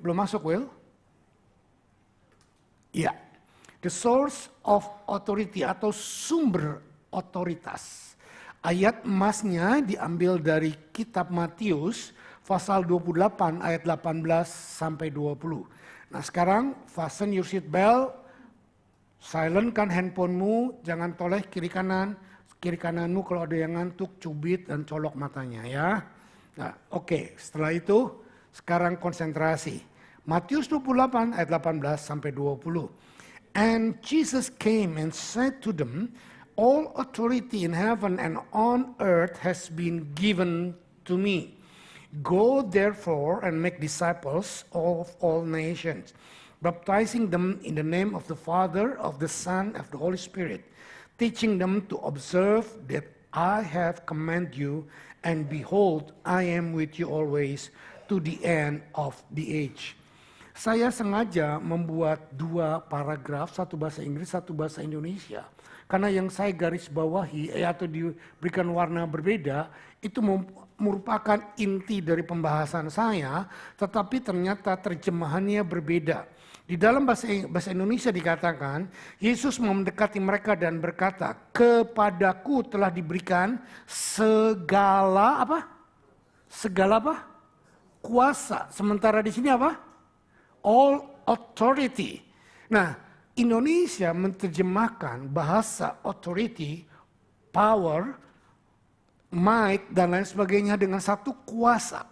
Belum masuk, Will? Ya. The source of authority atau sumber otoritas. Ayat emasnya diambil dari kitab Matius pasal 28 ayat 18 sampai 20. Nah sekarang fasten your seat belt, silentkan handphonemu, jangan toleh kiri kananmu kalau ada yang ngantuk, cubit dan colok matanya ya. Nah oke, setelah itu sekarang konsentrasi. Matius 28 ayat 18 sampai 20. And Jesus came and said to them, all authority in heaven and on earth has been given to me. Go therefore and make disciples of all nations, baptizing them in the name of the Father, of the Son, of the Holy Spirit, teaching them to observe that I have commanded you, and behold, I am with you always to the end of the age. Saya sengaja membuat dua paragraf, satu bahasa Inggris, satu bahasa Indonesia. Karena yang saya garis bawahi atau diberikan warna berbeda, itu merupakan inti dari pembahasan saya, tetapi ternyata terjemahannya berbeda. Di dalam bahasa Indonesia dikatakan, Yesus mendekati mereka dan berkata, kepadaku telah diberikan segala apa? Segala apa? Kuasa. Sementara di sini apa? All authority. Nah, Indonesia menerjemahkan bahasa authority, power, might, dan lain sebagainya dengan satu kuasa.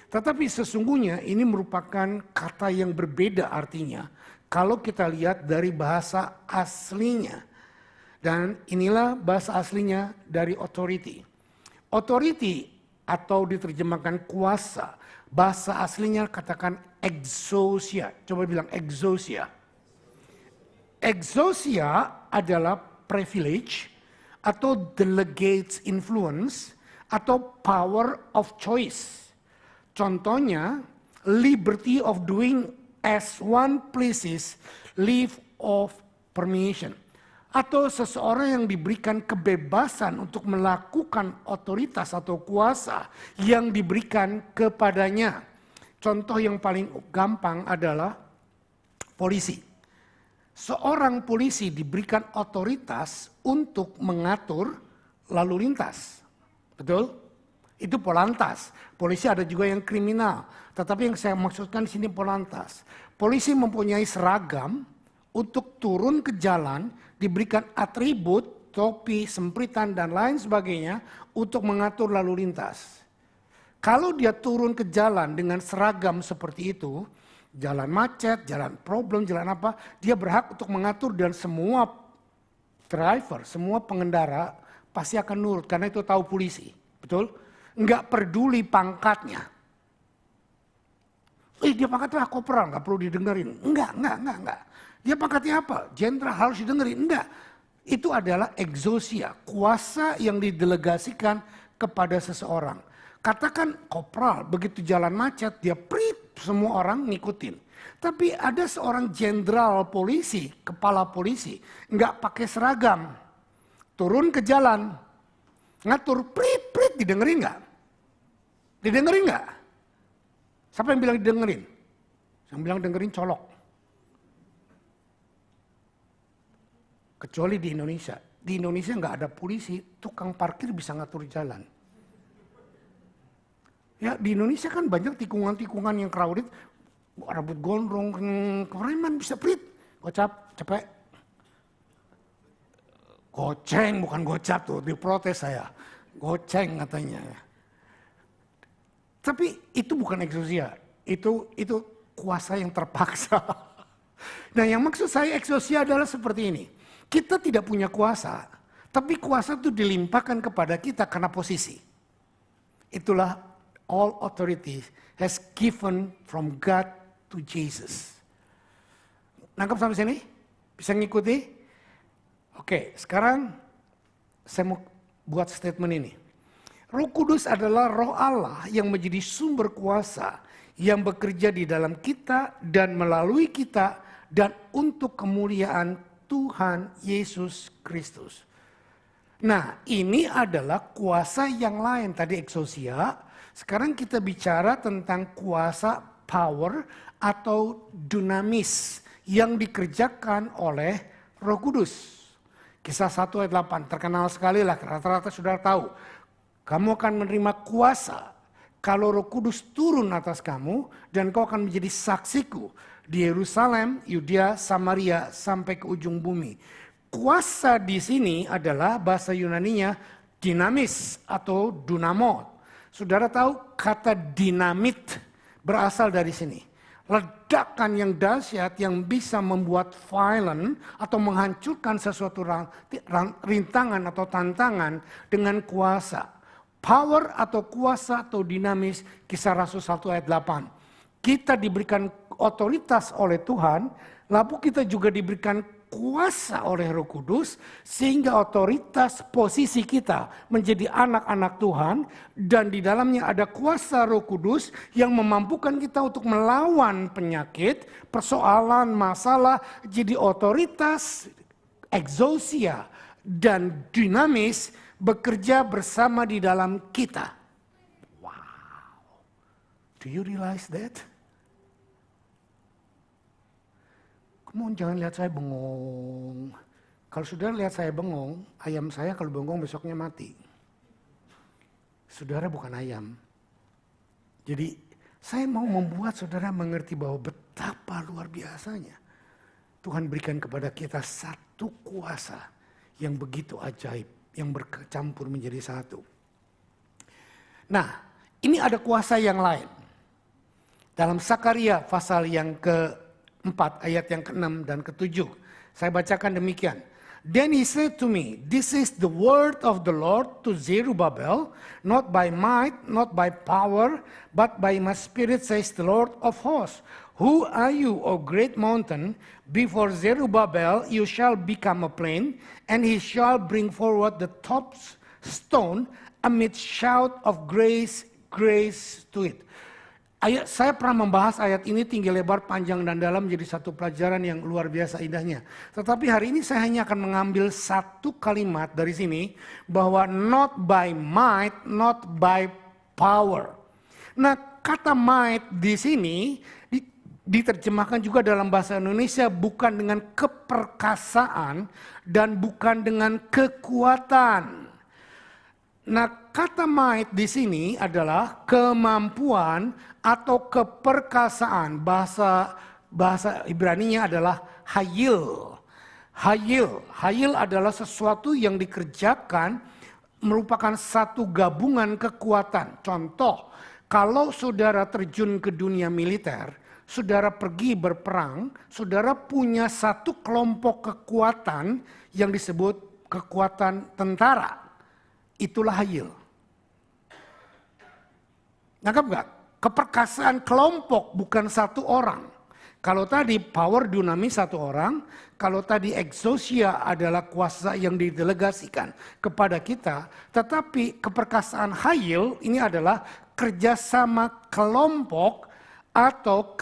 Tetapi sesungguhnya ini merupakan kata yang berbeda artinya kalau kita lihat dari bahasa aslinya. Dan inilah bahasa aslinya dari authority. Authority atau diterjemahkan kuasa, bahasa aslinya katakan exousia. Coba bilang exousia. Exousia adalah privilege atau delegates influence atau power of choice. Contohnya, liberty of doing as one pleases, leave of permission. Atau seseorang yang diberikan kebebasan untuk melakukan otoritas atau kuasa yang diberikan kepadanya. Contoh yang paling gampang adalah polisi. Seorang polisi diberikan otoritas untuk mengatur lalu lintas. Betul? Itu polantas. Polisi ada juga yang kriminal. Tetapi yang saya maksudkan di sini polantas. Polisi mempunyai seragam untuk turun ke jalan, diberikan atribut, topi, sempritan dan lain sebagainya untuk mengatur lalu lintas. Kalau dia turun ke jalan dengan seragam seperti itu, jalan macet, jalan problem, jalan apa, dia berhak untuk mengatur dan semua driver, semua pengendara pasti akan nurut karena itu tahu polisi. Betul? Enggak peduli pangkatnya. Dia pangkatnya kopral, enggak perlu didengerin. Enggak. Dia pangkatnya apa? Jenderal harus didengerin. Enggak. Itu adalah exousia, kuasa yang didelegasikan kepada seseorang. Katakan kopral, begitu jalan macet, dia prit, semua orang ngikutin. Tapi ada seorang jenderal polisi, kepala polisi, enggak pakai seragam. Turun ke jalan, ngatur prit, didengerin enggak? Didengerin enggak? Siapa yang bilang didengerin? Yang bilang dengerin colok. Kecuali di Indonesia. Di Indonesia nggak ada polisi, tukang parkir bisa ngatur jalan. Ya di Indonesia kan banyak tikungan-tikungan yang crowded, rambut gondrong, kepreman bisa prit, gocap, cepet. Goceng bukan gocap tuh, diprotes saya. Goceng katanya. Tapi itu bukan exousia, itu kuasa yang terpaksa. Nah yang maksud saya exousia adalah seperti ini. Kita tidak punya kuasa, tapi kuasa itu dilimpahkan kepada kita karena posisi. Itulah all authority has given from God to Jesus. Nangkap sampai sini? Bisa ngikuti? Oke, sekarang saya mau buat statement ini. Roh Kudus adalah roh Allah yang menjadi sumber kuasa yang bekerja di dalam kita dan melalui kita dan untuk kemuliaan Tuhan Yesus Kristus. Nah, ini adalah kuasa yang lain. Tadi exousia, sekarang kita bicara tentang kuasa power atau dunamis yang dikerjakan oleh Roh Kudus. Kisah 1 ayat 8 terkenal sekali lah, rata-rata saudara tahu. Kamu akan menerima kuasa kalau Roh Kudus turun atas kamu dan kau akan menjadi saksiku di Yerusalem, Yudea, Samaria sampai ke ujung bumi. Kuasa di sini adalah bahasa Yunaninya dinamis atau dunamo. Saudara tahu kata dinamit berasal dari sini. Ledakan yang dahsyat yang bisa membuat violent atau menghancurkan sesuatu rintangan atau tantangan dengan kuasa. Power atau kuasa atau dinamis, Kisah Rasul 1 ayat 8. Kita diberikan otoritas oleh Tuhan, lalu kita juga diberikan kuasa oleh Roh Kudus, sehingga otoritas posisi kita menjadi anak-anak Tuhan, dan di dalamnya ada kuasa Roh Kudus yang memampukan kita untuk melawan penyakit, persoalan, masalah. Jadi otoritas, exousia, dan dinamis bekerja bersama di dalam kita. Wow, do you realize that? Jangan lihat saya bengong. Kalau saudara lihat saya bengong, ayam saya kalau bengong besoknya mati. Saudara bukan ayam. Jadi saya mau membuat saudara mengerti bahwa betapa luar biasanya Tuhan berikan kepada kita satu kuasa yang begitu ajaib, yang bercampur menjadi satu. Nah, ini ada kuasa yang lain. Dalam Sakaria pasal yang ke-4 ayat yang ke-6 dan ke-7. Saya bacakan demikian. Then he said to me, this is the word of the Lord to Zerubbabel, not by might, not by power, but by my spirit, says the Lord of hosts. Who are you, O great mountain? Before Zerubbabel you shall become a plain, and he shall bring forward the top stone amid shout of grace, grace to it. Saya pernah membahas ayat ini tinggi lebar, panjang dan dalam menjadi satu pelajaran yang luar biasa indahnya. Tetapi hari ini saya hanya akan mengambil satu kalimat dari sini, bahwa not by might, not by power. Nah, kata might di sini diterjemahkan juga dalam bahasa Indonesia bukan dengan keperkasaan dan bukan dengan kekuatan. Nah, kata might di sini adalah kemampuan atau keperkasaan. Bahasa Ibraninya adalah hayil. Hayil adalah sesuatu yang dikerjakan merupakan satu gabungan kekuatan. Contoh, kalau saudara terjun ke dunia militer, saudara pergi berperang, saudara punya satu kelompok kekuatan yang disebut kekuatan tentara. Itulah hayil. Nangkap gak? Keperkasaan kelompok bukan satu orang. Kalau tadi power dunamis satu orang, kalau tadi exousia adalah kuasa yang didelegasikan kepada kita, tetapi keperkasaan hayil ini adalah kerjasama kelompok atau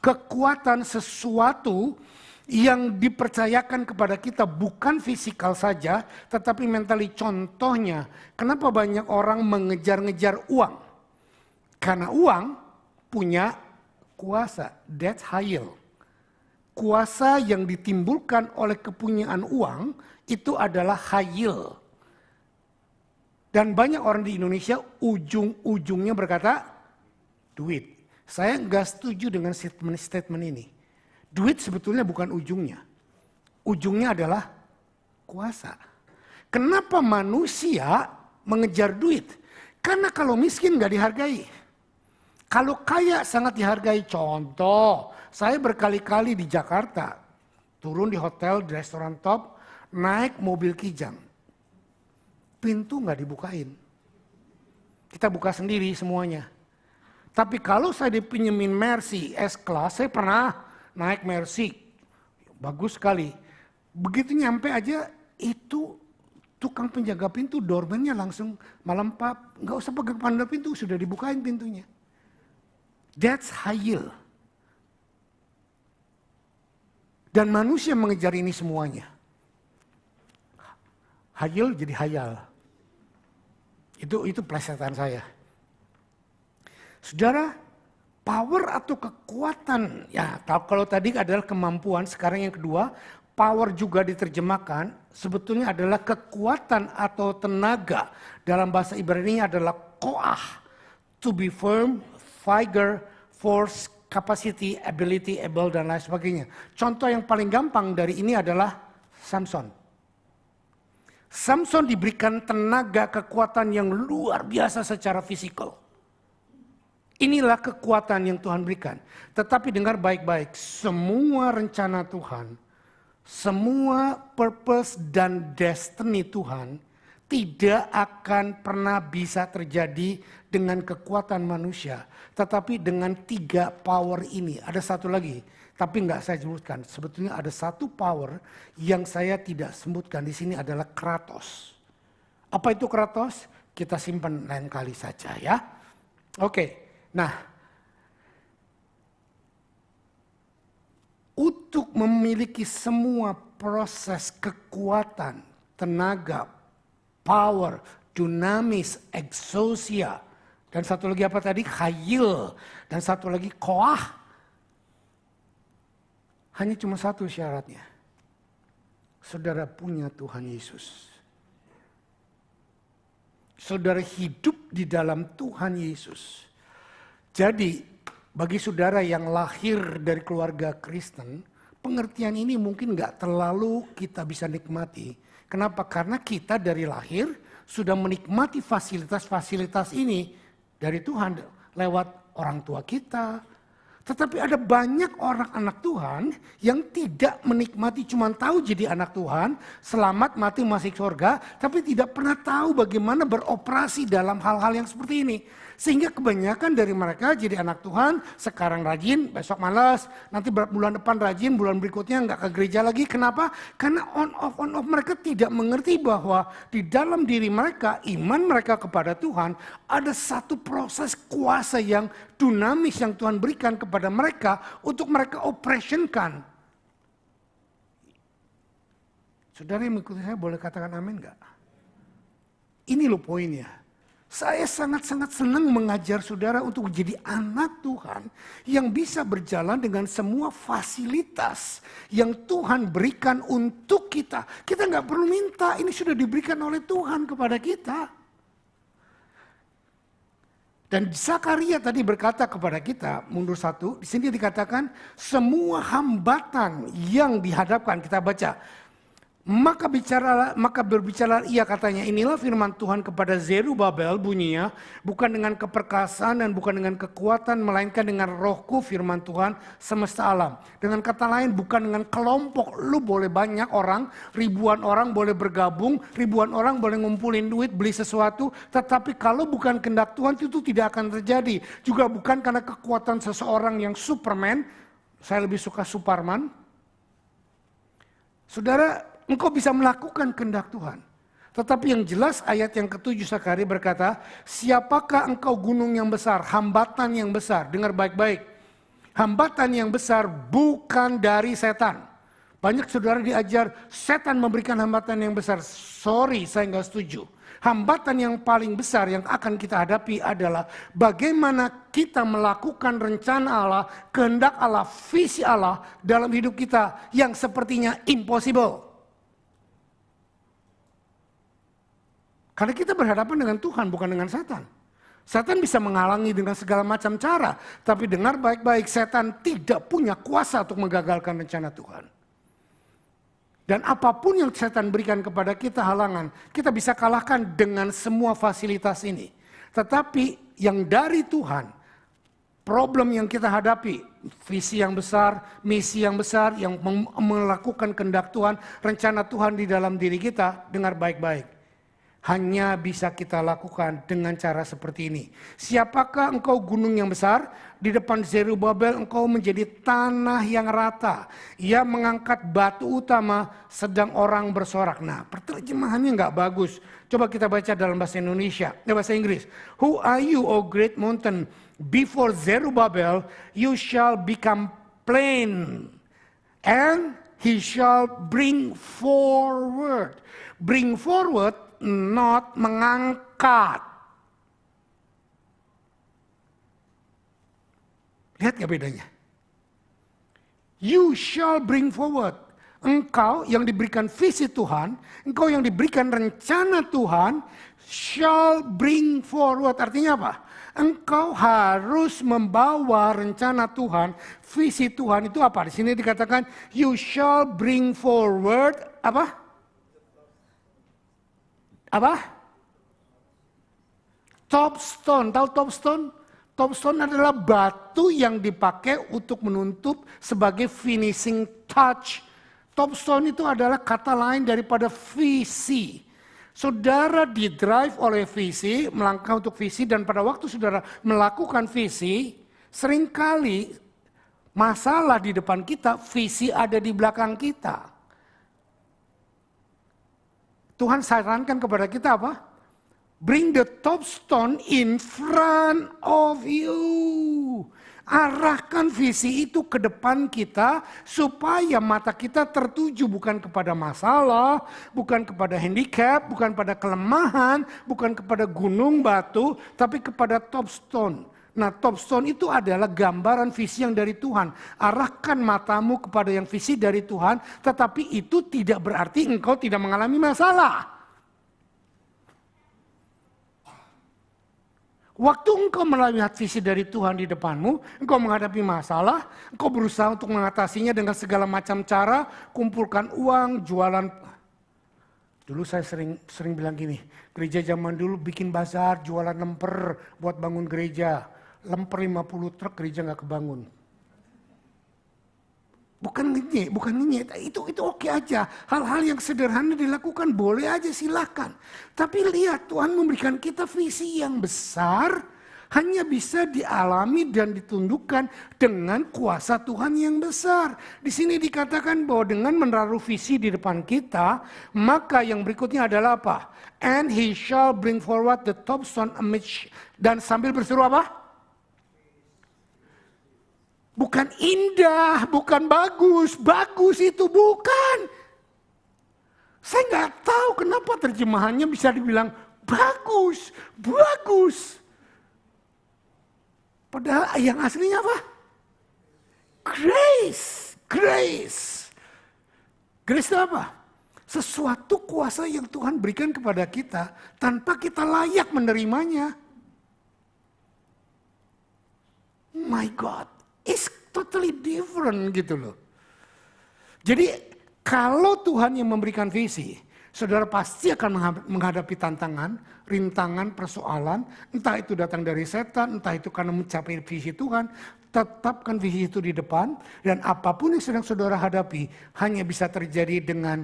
kekuatan sesuatu yang dipercayakan kepada kita, bukan fisikal saja, tetapi mentally. Contohnya, kenapa banyak orang mengejar-ngejar uang? Karena uang punya kuasa, that's hayil. Kuasa yang ditimbulkan oleh kepunyaan uang itu adalah hayil. Dan banyak orang di Indonesia ujung-ujungnya berkata, duit. Saya nggak setuju dengan statement ini. Duit sebetulnya bukan ujungnya. Ujungnya adalah kuasa. Kenapa manusia mengejar duit? Karena kalau miskin gak dihargai. Kalau kaya sangat dihargai. Contoh, saya berkali-kali di Jakarta. Turun di hotel, di restoran top, naik mobil Kijang. Pintu gak dibukain. Kita buka sendiri semuanya. Tapi kalau saya dipinjemin Mercy S-Class, saya pernah naik Mercy, bagus sekali. Begitu nyampe aja itu tukang penjaga pintu, doorman-nya langsung melempap. Gak usah pegang pandang pintu, sudah dibukain pintunya. That's hayil. Dan manusia mengejar ini semuanya. Hayil jadi hayal. Itu plesetan saya. Saudara, Power atau kekuatan, ya kalau tadi adalah kemampuan, sekarang yang kedua, power juga diterjemahkan, sebetulnya adalah kekuatan atau tenaga. Dalam bahasa Ibrani adalah koah, to be firm, vigor, force, capacity, ability, able, dan lain sebagainya. Contoh yang paling gampang dari ini adalah Samson. Samson diberikan tenaga kekuatan yang luar biasa secara fisikal. Inilah kekuatan yang Tuhan berikan. Tetapi dengar baik-baik, semua rencana Tuhan, semua purpose dan destiny Tuhan tidak akan pernah bisa terjadi dengan kekuatan manusia. Tetapi dengan 3 power ini, ada satu lagi, tapi enggak saya sebutkan. Sebetulnya ada satu power yang saya tidak sebutkan di sini adalah Kratos. Apa itu Kratos? Kita simpan lain kali saja ya. Oke. Nah, untuk memiliki semua proses kekuatan, tenaga, power, dunamis, exousia, dan satu lagi apa tadi? Khayil, dan satu lagi koah. Hanya cuma satu syaratnya. Saudara punya Tuhan Yesus. Saudara hidup di dalam Tuhan Yesus. Jadi bagi saudara yang lahir dari keluarga Kristen, pengertian ini mungkin gak terlalu kita bisa nikmati. Kenapa? Karena kita dari lahir sudah menikmati fasilitas-fasilitas ini dari Tuhan lewat orang tua kita. Tetapi ada banyak orang anak Tuhan yang tidak menikmati, cuma tahu jadi anak Tuhan, selamat mati masuk surga, tapi tidak pernah tahu bagaimana beroperasi dalam hal-hal yang seperti ini. Sehingga kebanyakan dari mereka jadi anak Tuhan, sekarang rajin, besok malas, nanti bulan depan rajin, bulan berikutnya nggak ke gereja lagi. Kenapa? Karena on off mereka tidak mengerti bahwa di dalam diri mereka, iman mereka kepada Tuhan, ada satu proses kuasa yang dinamis yang Tuhan berikan kepada mereka untuk mereka operationkan. Saudara yang mengikuti saya boleh katakan amin nggak? Ini loh poinnya. Saya sangat-sangat senang mengajar saudara untuk menjadi anak Tuhan yang bisa berjalan dengan semua fasilitas yang Tuhan berikan untuk kita. Kita nggak perlu minta, ini sudah diberikan oleh Tuhan kepada kita. Dan Zakaria tadi berkata kepada kita, mundur satu, di sini dikatakan semua hambatan yang dihadapkan, kita baca. Maka berbicara ia katanya, inilah firman Tuhan kepada Zerubabel bunyinya, bukan dengan keperkasaan dan bukan dengan kekuatan, melainkan dengan rohku firman Tuhan semesta alam. Dengan kata lain, bukan dengan kelompok, lu boleh banyak orang, ribuan orang boleh bergabung, ribuan orang boleh ngumpulin duit, beli sesuatu, tetapi kalau bukan kehendak Tuhan itu tidak akan terjadi. Juga bukan karena kekuatan seseorang yang Superman, saya lebih suka Superman. Saudara, engkau bisa melakukan kehendak Tuhan. Tetapi yang jelas ayat yang ke-7 Zakaria berkata, siapakah engkau gunung yang besar, hambatan yang besar. Dengar baik-baik. Hambatan yang besar bukan dari setan. Banyak saudara diajar setan memberikan hambatan yang besar. Sorry, saya nggak setuju. Hambatan yang paling besar yang akan kita hadapi adalah bagaimana kita melakukan rencana Allah, kehendak Allah, visi Allah dalam hidup kita yang sepertinya impossible. Karena kita berhadapan dengan Tuhan, bukan dengan setan. Setan bisa menghalangi dengan segala macam cara. Tapi dengar baik-baik, setan tidak punya kuasa untuk menggagalkan rencana Tuhan. Dan apapun yang setan berikan kepada kita halangan, kita bisa kalahkan dengan semua fasilitas ini. Tetapi yang dari Tuhan, problem yang kita hadapi, visi yang besar, misi yang besar, yang melakukan kehendak Tuhan, rencana Tuhan di dalam diri kita, dengar baik-baik. Hanya bisa kita lakukan dengan cara seperti ini. Siapakah engkau gunung yang besar? Di depan Zerubabel engkau menjadi tanah yang rata. Ia mengangkat batu utama sedang orang bersorak. Nah, perterjemahannya nggak bagus. Coba kita baca dalam bahasa Indonesia, bahasa Inggris. Who are you, O great mountain? Before Zerubabel you shall become plain. And he shall bring forward. Bring forward, not mengangkat. Lihat gak bedanya? You shall bring forward. Engkau yang diberikan visi Tuhan, engkau yang diberikan rencana Tuhan, shall bring forward. Artinya apa? Engkau harus membawa rencana Tuhan, visi Tuhan itu apa? Di sini dikatakan you shall bring forward apa? Apa? Top stone. Tahu top stone? Top stone adalah batu yang dipakai untuk menutup sebagai finishing touch. Top stone itu adalah kata lain daripada visi. Saudara didrive oleh visi, melangkah untuk visi, dan pada waktu saudara melakukan visi, seringkali masalah di depan kita, visi ada di belakang kita. Tuhan sarankan kepada kita apa? Bring the top stone in front of you. Arahkan visi itu ke depan kita supaya mata kita tertuju bukan kepada masalah, bukan kepada handicap, bukan pada kelemahan, bukan kepada gunung batu, tapi kepada top stone. Nah, top stone itu adalah gambaran visi yang dari Tuhan. Arahkan matamu kepada yang visi dari Tuhan, tetapi itu tidak berarti engkau tidak mengalami masalah. Waktu engkau melihat visi dari Tuhan di depanmu, engkau menghadapi masalah, engkau berusaha untuk mengatasinya dengan segala macam cara, kumpulkan uang, jualan. Dulu saya sering bilang gini, gereja zaman dulu bikin bazar, jualan lemper buat bangun gereja. Lemper 50 truk, gereja gak kebangun. Bukan ngenyek, itu oke aja. Hal-hal yang sederhana dilakukan boleh aja, silakan. Tapi lihat, Tuhan memberikan kita visi yang besar, hanya bisa dialami dan ditundukkan dengan kuasa Tuhan yang besar. Di sini dikatakan bahwa dengan menaruh visi di depan kita, maka yang berikutnya adalah apa? And he shall bring forward the top stone amidst, dan sambil berseru apa? Bukan indah, bukan bagus, bagus itu bukan. Saya nggak tahu kenapa terjemahannya bisa dibilang bagus, bagus. Padahal yang aslinya apa? Grace, grace. Grace itu apa? Sesuatu kuasa yang Tuhan berikan kepada kita tanpa kita layak menerimanya. My God. It's totally different gitu loh. Jadi kalau Tuhan yang memberikan visi, saudara pasti akan menghadapi tantangan, rintangan, persoalan. Entah itu datang dari setan, entah itu karena mencapai visi Tuhan. Tetapkan visi itu di depan. Dan apapun yang sedang saudara hadapi hanya bisa terjadi dengan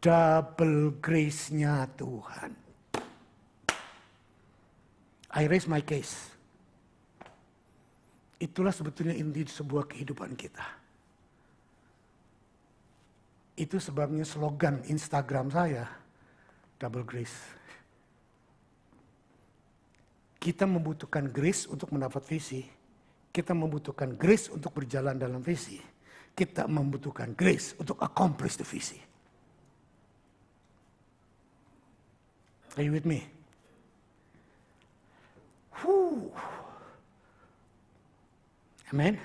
double grace-nya Tuhan. I raise my case. Itulah sebetulnya inti sebuah kehidupan kita. Itu sebabnya slogan Instagram saya, double grace. Kita membutuhkan grace untuk mendapat visi. Kita membutuhkan grace untuk berjalan dalam visi. Kita membutuhkan grace untuk accomplish the visi. Are you with me? Amen.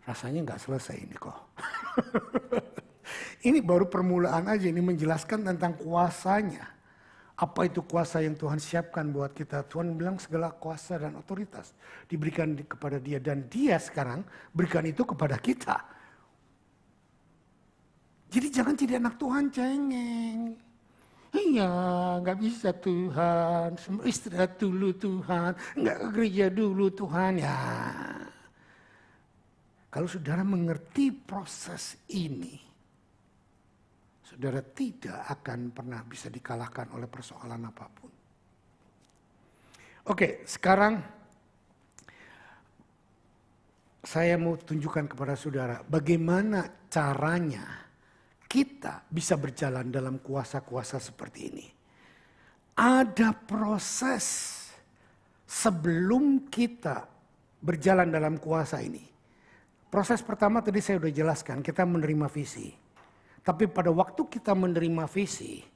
Rasanya nggak selesai ini kok. Ini baru permulaan aja, ini menjelaskan tentang kuasanya. Apa itu kuasa yang Tuhan siapkan buat kita? Tuhan bilang segala kuasa dan otoritas diberikan kepada Dia. Dan Dia sekarang berikan itu kepada kita. Jadi jangan jadi anak Tuhan cengeng. Iya, nggak bisa Tuhan. Istirahat dulu Tuhan. Nggak ke gereja dulu Tuhan. Ya. Kalau saudara mengerti proses ini, saudara tidak akan pernah bisa dikalahkan oleh persoalan apapun. Oke, sekarang saya mau tunjukkan kepada saudara bagaimana caranya kita bisa berjalan dalam kuasa-kuasa seperti ini. Ada proses sebelum kita berjalan dalam kuasa ini. Proses pertama tadi saya sudah jelaskan, kita menerima visi. Tapi pada waktu kita menerima visi,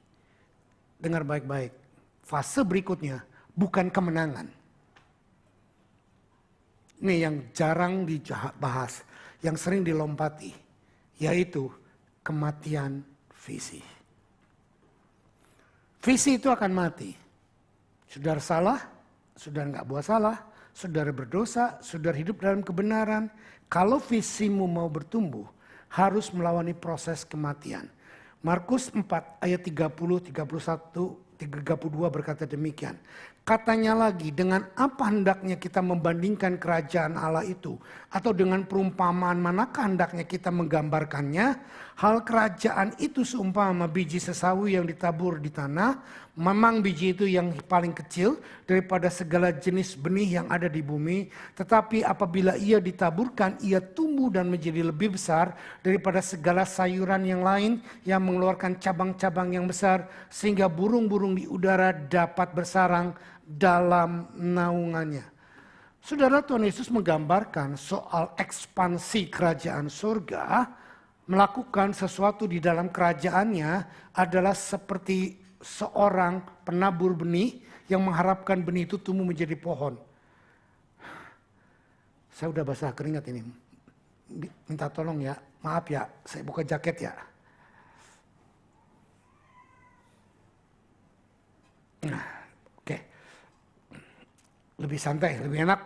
dengar baik-baik, fase berikutnya bukan kemenangan. Ini yang jarang dibahas, yang sering dilompati, yaitu kematian visi. Visi itu akan mati. Saudara salah, saudara nggak buat salah, saudara berdosa, saudara hidup dalam kebenaran. Kalau visimu mau bertumbuh, harus melewati proses kematian. Markus 4 ayat 30, 31, 32 berkata demikian. Katanya lagi, dengan apa hendaknya kita membandingkan kerajaan Allah itu? Atau dengan perumpamaan manakah hendaknya kita menggambarkannya? Hal kerajaan itu seumpama biji sesawi yang ditabur di tanah. Memang biji itu yang paling kecil daripada segala jenis benih yang ada di bumi. Tetapi apabila ia ditaburkan, ia tumbuh dan menjadi lebih besar daripada segala sayuran yang lain yang mengeluarkan cabang-cabang yang besar. Sehingga burung-burung di udara dapat bersarang dalam naungannya. Saudara, Tuhan Yesus menggambarkan soal ekspansi kerajaan surga, melakukan sesuatu di dalam kerajaannya adalah seperti seorang penabur benih yang mengharapkan benih itu tumbuh menjadi pohon. Saya udah basah keringat ini. Minta tolong ya, maaf ya, saya buka jaket ya. Nah, oke. Lebih santai, lebih enak.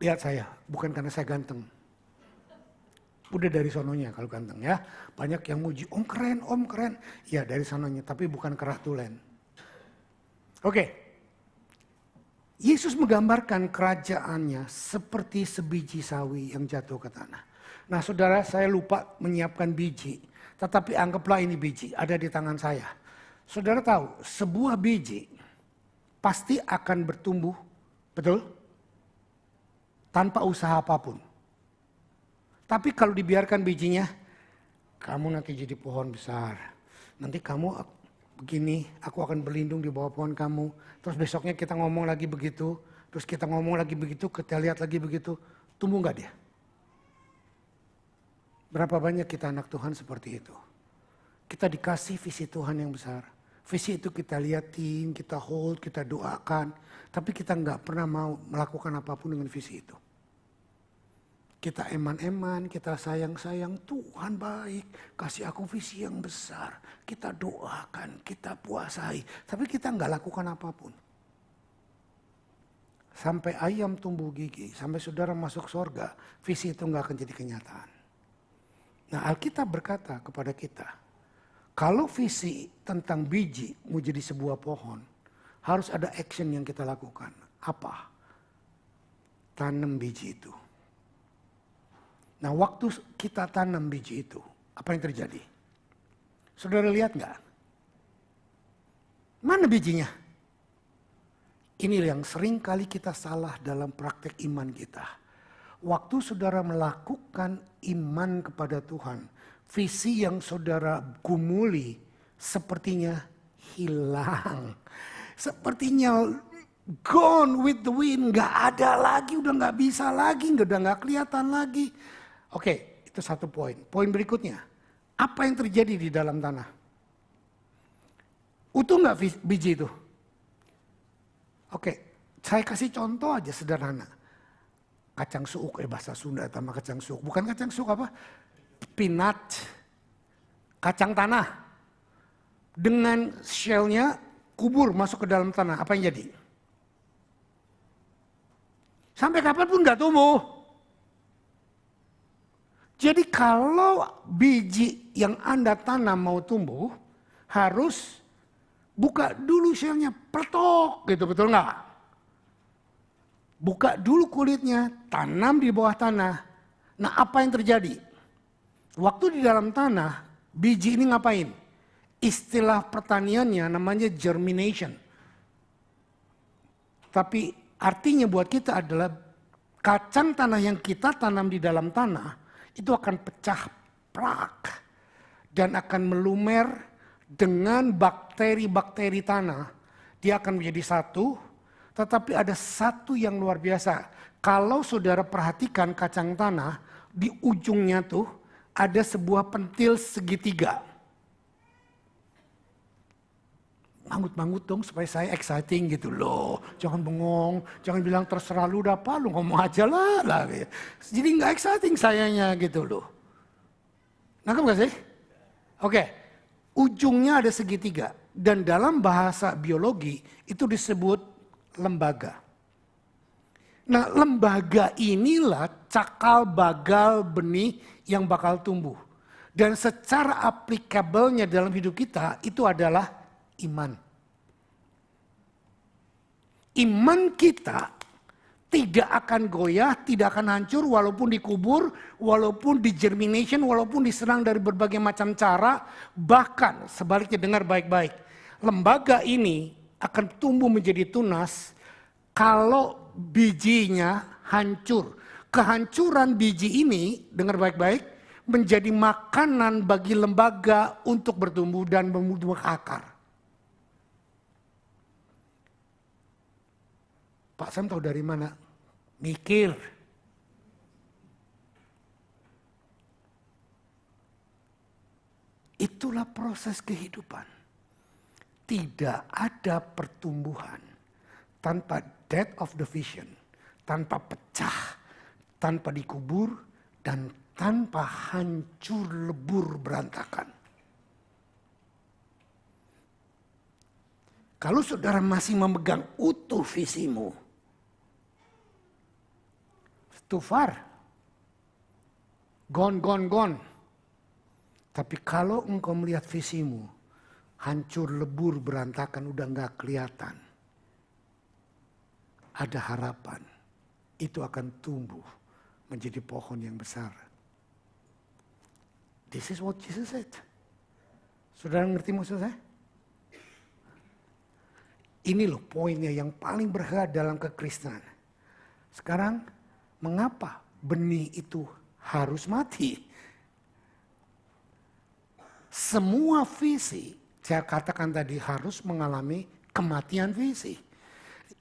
Lihat saya, bukan karena saya ganteng. Udah dari sononya kalau ganteng ya. Banyak yang muji, om keren. Ya dari sononya, tapi bukan kerah tulen. Oke. Yesus menggambarkan kerajaannya seperti sebiji sawi yang jatuh ke tanah. Nah saudara, saya lupa menyiapkan biji. Tetapi anggaplah ini biji, ada di tangan saya. Saudara tahu, sebuah biji pasti akan bertumbuh, betul? Tanpa usaha apapun. Tapi kalau dibiarkan bijinya, kamu nanti jadi pohon besar. Nanti kamu begini, aku akan berlindung di bawah pohon kamu. Terus besoknya kita ngomong lagi begitu. Terus kita ngomong lagi begitu, kita lihat lagi begitu. Tumbuh gak dia? Berapa banyak kita anak Tuhan seperti itu. Kita dikasih visi Tuhan yang besar. Visi itu kita liatin, kita hold, kita doakan. Tapi kita gak pernah mau melakukan apapun dengan visi itu. Kita eman-eman, kita sayang-sayang, Tuhan baik, kasih aku visi yang besar. Kita doakan, kita puasai, tapi kita nggak lakukan apapun. Sampai ayam tumbuh gigi, sampai saudara masuk surga, visi itu nggak akan jadi kenyataan. Nah Alkitab berkata kepada kita, kalau visi tentang biji mau jadi sebuah pohon, harus ada action yang kita lakukan. Apa? Tanam biji itu. Nah waktu kita tanam biji itu, apa yang terjadi? Saudara lihat nggak? Mana bijinya? Ini yang sering kali kita salah dalam praktek iman kita. Waktu saudara melakukan iman kepada Tuhan, visi yang saudara gumuli sepertinya hilang. Sepertinya gone with the wind, nggak ada lagi, udah nggak bisa lagi, udah nggak kelihatan lagi. Oke, itu satu poin. Poin berikutnya, apa yang terjadi di dalam tanah? Utuh nggak biji itu? Oke, saya kasih contoh aja sederhana. Kacang suuk, bahasa Sunda tambah kacang suuk. Bukan kacang suuk apa? Peanut, kacang tanah. Dengan shellnya kubur masuk ke dalam tanah, apa yang jadi? Sampai kapanpun nggak tumbuh. Jadi kalau biji yang Anda tanam mau tumbuh, harus buka dulu shellnya, peletok gitu, betul nggak? Buka dulu kulitnya, tanam di bawah tanah. Nah apa yang terjadi? Waktu di dalam tanah, biji ini ngapain? Istilah pertaniannya namanya germination. Tapi artinya buat kita adalah kacang tanah yang kita tanam di dalam tanah, itu akan pecah plak dan akan melumer dengan bakteri-bakteri tanah. Dia akan menjadi satu, tetapi ada satu yang luar biasa. Kalau saudara perhatikan kacang tanah, di ujungnya tuh ada sebuah pentil segitiga. Mangut-mangut dong supaya saya exciting gitu loh. Jangan bengong, jangan bilang terserah lu udah apa, lu ngomong aja lah. Jadi nggak exciting sayanya gitu loh. Nangkep gak sih? Oke, ujungnya ada segitiga. Dan dalam bahasa biologi itu disebut lembaga. Nah, lembaga inilah cakal bagal benih yang bakal tumbuh. Dan secara applicable-nya dalam hidup kita itu adalah iman. Iman kita tidak akan goyah, tidak akan hancur walaupun dikubur, walaupun di germination, walaupun diserang dari berbagai macam cara. Bahkan sebaliknya, dengar baik-baik. Lembaga ini akan tumbuh menjadi tunas kalau bijinya hancur. Kehancuran biji ini, dengar baik-baik, menjadi makanan bagi lembaga untuk bertumbuh dan membentuk akar. Pak Sam tahu dari mana? Mikir. Itulah proses kehidupan. Tidak ada pertumbuhan tanpa death of the vision, tanpa pecah, tanpa dikubur, dan tanpa hancur lebur berantakan. Kalau saudara masih memegang utuh visimu, too far. Gone. Tapi kalau engkau melihat visimu, hancur lebur berantakan udah gak kelihatan. Ada harapan. Itu akan tumbuh menjadi pohon yang besar. This is what Jesus said. Saudara ngerti maksud saya? Ini loh poinnya yang paling berharga dalam kekristenan. Sekarang, mengapa benih itu harus mati? Semua visi, saya katakan tadi, harus mengalami kematian visi.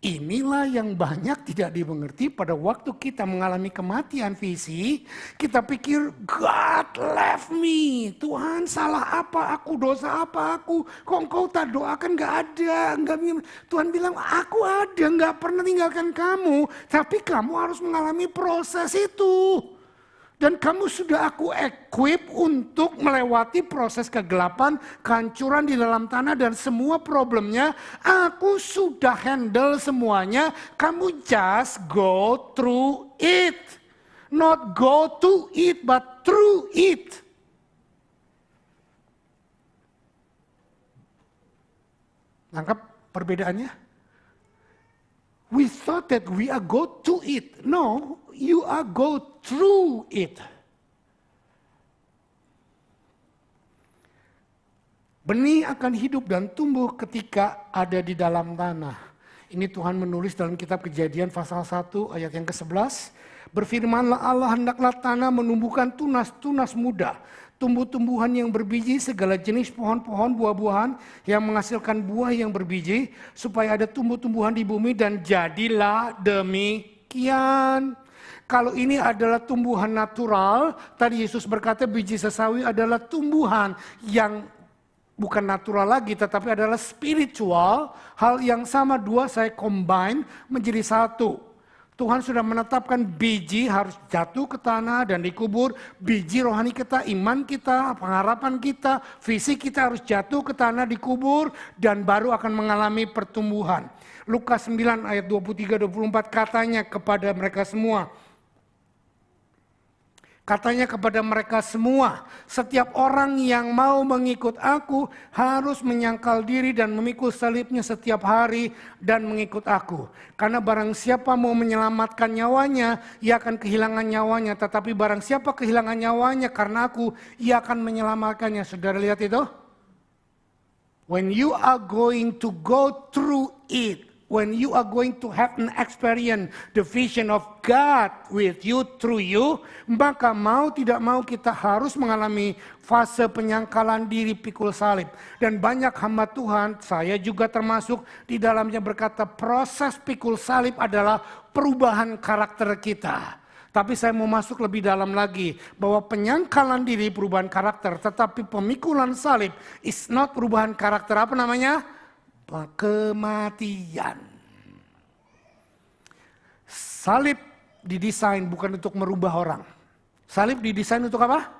Inilah yang banyak tidak dimengerti pada waktu kita mengalami kematian visi. Kita pikir, God left me. Tuhan salah apa aku, dosa apa aku. Kok engkau tak doakan, gak ada. Tuhan bilang, aku ada, gak pernah tinggalkan kamu. Tapi kamu harus mengalami proses itu. Dan kamu sudah aku equip untuk melewati proses kegelapan, kehancuran di dalam tanah dan semua problemnya. Aku sudah handle semuanya. Kamu just go through it. Not go to it, but through it. Tangkap perbedaannya? We thought that we are go to it. No, you are go through it. Benih akan hidup dan tumbuh ketika ada di dalam tanah. Ini Tuhan menulis dalam kitab Kejadian pasal 1 ayat yang ke-11. Berfirmanlah Allah, hendaklah tanah menumbuhkan tunas-tunas muda. Tumbuh-tumbuhan yang berbiji, segala jenis pohon-pohon, buah-buahan yang menghasilkan buah yang berbiji, supaya ada tumbuh-tumbuhan di bumi, dan jadilah demikian. Kalau ini adalah tumbuhan natural, tadi Yesus berkata biji sesawi adalah tumbuhan yang bukan natural lagi, tetapi adalah spiritual. Hal yang sama, dua saya combine menjadi satu. Tuhan sudah menetapkan biji harus jatuh ke tanah dan dikubur. Biji rohani kita, iman kita, pengharapan kita, visi kita harus jatuh ke tanah, dikubur, dan baru akan mengalami pertumbuhan. Lukas 9 ayat 23-24 katanya kepada mereka semua. Katanya kepada mereka semua, setiap orang yang mau mengikut aku harus menyangkal diri dan memikul salibnya setiap hari dan mengikut aku. Karena barang siapa mau menyelamatkan nyawanya, ia akan kehilangan nyawanya. Tetapi barang siapa kehilangan nyawanya karena aku, ia akan menyelamatkannya. Saudara lihat itu? When you are going to go through it, when you are going to have an experience, the vision of God with you, through you, maka mau tidak mau kita harus mengalami fase penyangkalan diri, pikul salib. Dan banyak hamba Tuhan, saya juga termasuk di dalamnya, berkata proses pikul salib adalah perubahan karakter kita. Tapi saya mau masuk lebih dalam lagi, bahwa penyangkalan diri perubahan karakter, tetapi pemikulan salib is not perubahan karakter, apa namanya? kematian. Salib didesain bukan untuk merubah orang. Salib didesain untuk apa?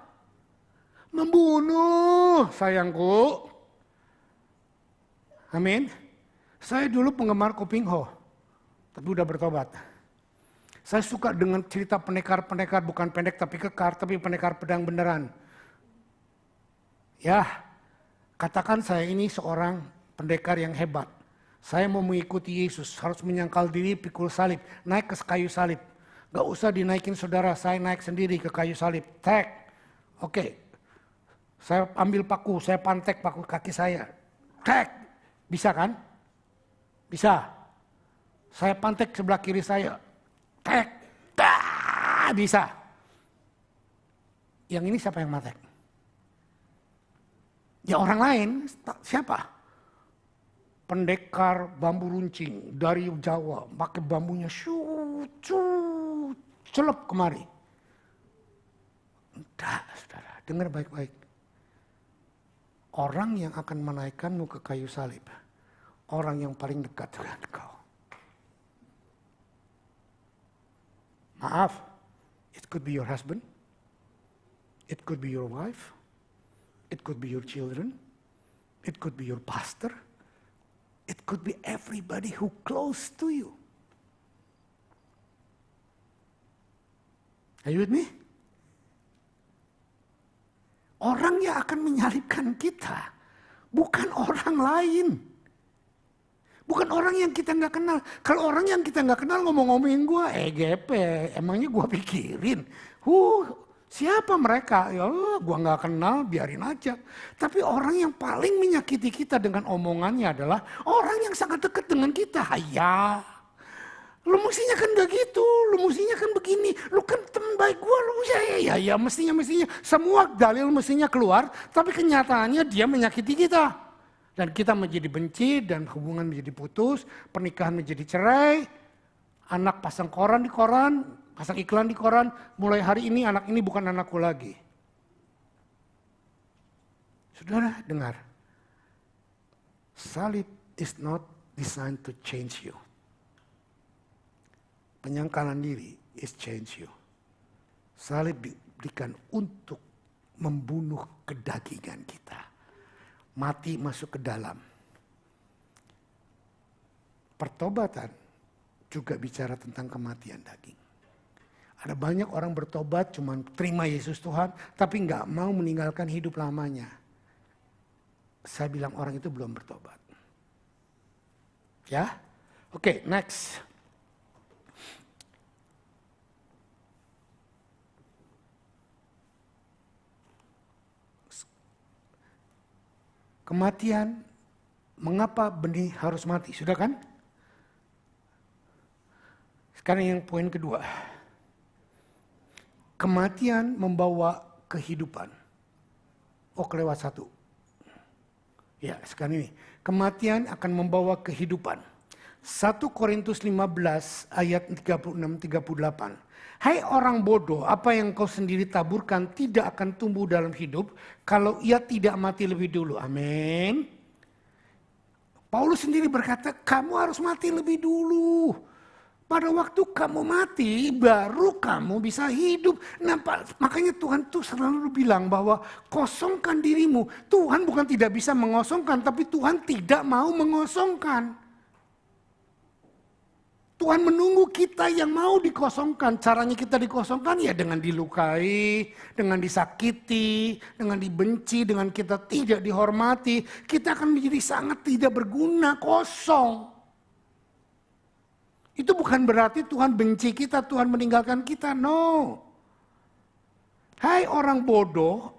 Membunuh, sayangku. Amin. Saya dulu penggemar Koping Ho, tapi udah bertobat. Saya suka dengan cerita pendekar-pendekar, bukan pendek tapi kekar, tapi pendekar pedang beneran. Ya, katakan saya ini seorang pendekar yang hebat. Saya mau mengikuti Yesus, harus menyangkal diri, pikul salib, naik ke kayu salib. Gak usah dinaikin saudara, saya naik sendiri ke kayu salib. Tek, oke. Saya ambil paku, saya pantek paku kaki saya. Tek, bisa kan? Bisa. Saya pantek sebelah kiri saya. Tek, bisa. Yang ini siapa yang matek? Ya orang lain, siapa? Pendekar bambu runcing dari Jawa, pakai bambunya celup kemari. Enggak, saudara, dengar baik-baik. Orang yang akan menaikkanmu ke kayu salib, orang yang paling dekat dengan kau. Maaf, it could be your husband, it could be your wife, it could be your children, it could be your pastor, it could be everybody who close to you. Are you with me? Orang yang akan menyalibkan kita bukan orang lain. Bukan orang yang kita nggak kenal. Kalau orang yang kita nggak kenal ngomong-ngomongin gue, EGP, emangnya gue pikirin. Siapa mereka? Ya gue nggak kenal, biarin aja. Tapi orang yang paling menyakiti kita dengan omongannya adalah orang yang sangat dekat dengan kita. Ya, lu mestinya kan gak gitu, lu mestinya kan begini, lu kan teman baik gue, lu mestinya, ya mestinya. Semua dalil mestinya keluar, tapi kenyataannya dia menyakiti kita. Dan kita menjadi benci dan hubungan menjadi putus, pernikahan menjadi cerai, anak pasang koran di koran, pasang iklan di koran, mulai hari ini anak ini bukan anakku lagi. Saudara dengar, salib is not designed to change you. Penyangkalan diri is change you. Salib diberikan untuk membunuh kedagingan kita. Mati masuk ke dalam. Pertobatan juga bicara tentang kematian daging. Ada banyak orang bertobat cuma terima Yesus Tuhan, tapi nggak mau meninggalkan hidup lamanya. Saya bilang orang itu belum bertobat. Ya, oke, next. Kematian, mengapa benih harus mati? Sudah kan? Sekarang yang poin kedua. Kematian membawa kehidupan. Oh, kelewat satu. Ya, sekarang ini. Kematian akan membawa kehidupan. 1 Korintus 15 ayat 36-38. Hai orang bodoh, apa yang kau sendiri taburkan tidak akan tumbuh dalam hidup kalau ia tidak mati lebih dulu. Amin. Paulus sendiri berkata, kamu harus mati lebih dulu. Pada waktu kamu mati, baru kamu bisa hidup. Nah, makanya Tuhan tuh selalu bilang bahwa kosongkan dirimu. Tuhan bukan tidak bisa mengosongkan, tapi Tuhan tidak mau mengosongkan. Tuhan menunggu kita yang mau dikosongkan. Caranya kita dikosongkan ya dengan dilukai, dengan disakiti, dengan dibenci, dengan kita tidak dihormati. Kita akan menjadi sangat tidak berguna, kosong. Itu bukan berarti Tuhan benci kita, Tuhan meninggalkan kita. No. Hai orang bodoh,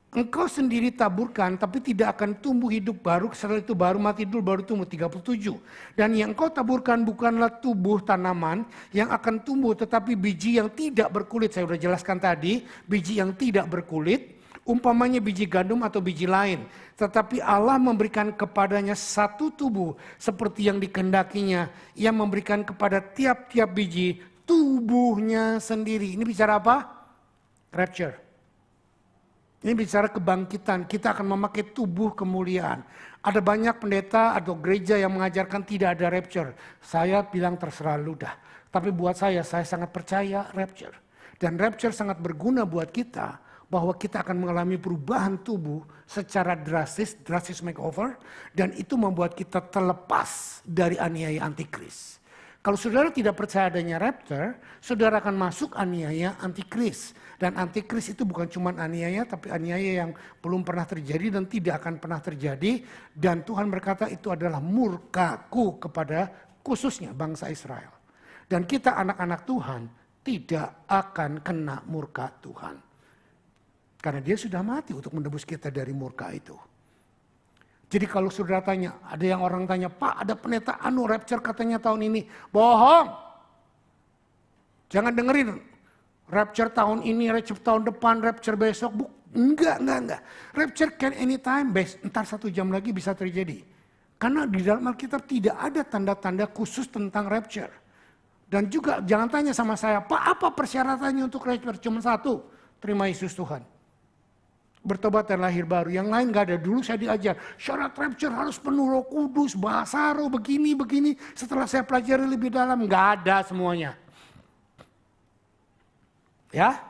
engkau sendiri taburkan tapi tidak akan tumbuh hidup baru, setelah itu baru mati dulu, baru tumbuh 37. Dan yang engkau taburkan bukanlah tubuh tanaman yang akan tumbuh, tetapi biji yang tidak berkulit. Saya sudah jelaskan tadi, biji yang tidak berkulit, umpamanya biji gandum atau biji lain. Tetapi Allah memberikan kepadanya satu tubuh seperti yang dikehendakinya. Ia memberikan kepada tiap-tiap biji tubuhnya sendiri. Ini bicara apa? Rapture. Ini bicara kebangkitan, kita akan memakai tubuh kemuliaan. Ada banyak pendeta atau gereja yang mengajarkan tidak ada rapture. Saya bilang terserah lu dah. Tapi buat saya sangat percaya rapture. Dan rapture sangat berguna buat kita, bahwa kita akan mengalami perubahan tubuh secara drastis makeover. Dan itu membuat kita terlepas dari aniaya antikris. Kalau saudara tidak percaya adanya rapture, saudara akan masuk aniaya antikris. Dan antikris itu bukan cuma aniaya, tapi aniaya yang belum pernah terjadi dan tidak akan pernah terjadi. Dan Tuhan berkata itu adalah murkaku kepada khususnya bangsa Israel. Dan kita anak-anak Tuhan tidak akan kena murka Tuhan. Karena dia sudah mati untuk menebus kita dari murka itu. Jadi kalau saudara tanya, ada yang orang tanya, Pak ada pendeta rapture katanya tahun ini. Bohong. Jangan dengerin. Rapture tahun ini, rapture tahun depan, rapture besok. Enggak. Rapture can anytime, entar 1 jam lagi bisa terjadi. Karena di dalam Alkitab tidak ada tanda-tanda khusus tentang rapture. Dan juga jangan tanya sama saya, Pak apa persyaratannya untuk rapture? Cuma satu, terima Yesus Tuhan. Bertobat dan lahir baru. Yang lain gak ada. Dulu saya diajar, syarat rapture harus penuh Roh Kudus, bahasa roh, begini. Setelah saya pelajari lebih dalam, gak ada semuanya. Ya,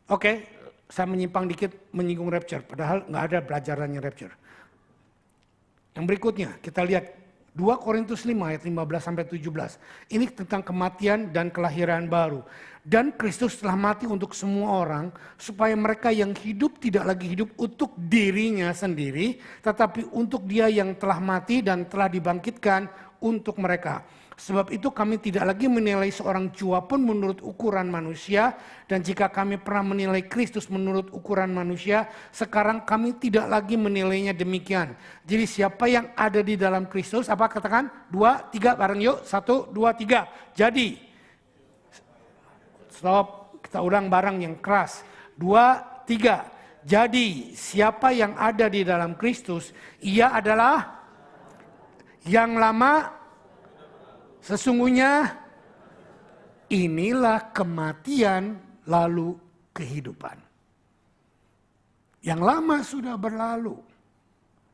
oke, saya menyimpang dikit menyinggung rapture, padahal nggak ada pelajarannya rapture. Yang berikutnya kita lihat 2 Korintus 5 ayat 15-17. Ini tentang kematian dan kelahiran baru. Dan Kristus telah mati untuk semua orang supaya mereka yang hidup tidak lagi hidup untuk dirinya sendiri, tetapi untuk Dia yang telah mati dan telah dibangkitkan untuk mereka. Sebab itu kami tidak lagi menilai seorang jua pun menurut ukuran manusia. Dan jika kami pernah menilai Kristus menurut ukuran manusia, sekarang kami tidak lagi menilainya demikian. Jadi siapa yang ada di dalam Kristus, apa katakan? 2, 3 bareng yuk. 1, 2, 3. Jadi, stop, kita ulang bareng yang keras. 2, 3. Jadi siapa yang ada di dalam Kristus, ia adalah yang lama. Sesungguhnya inilah kematian lalu kehidupan. Yang lama sudah berlalu,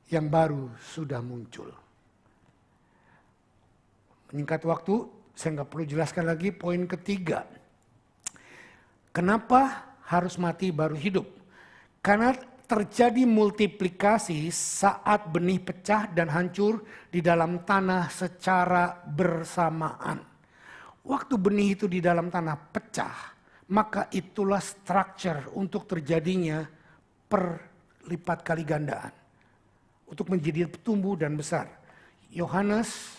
yang baru sudah muncul. Meningkat waktu, saya nggak perlu jelaskan lagi poin ketiga. Kenapa harus mati baru hidup? Karena terjadi multiplikasi saat benih pecah dan hancur di dalam tanah secara bersamaan. Waktu benih itu di dalam tanah pecah, maka itulah structure untuk terjadinya perlipat kali gandaan. Untuk menjadi tumbuh dan besar. Yohanes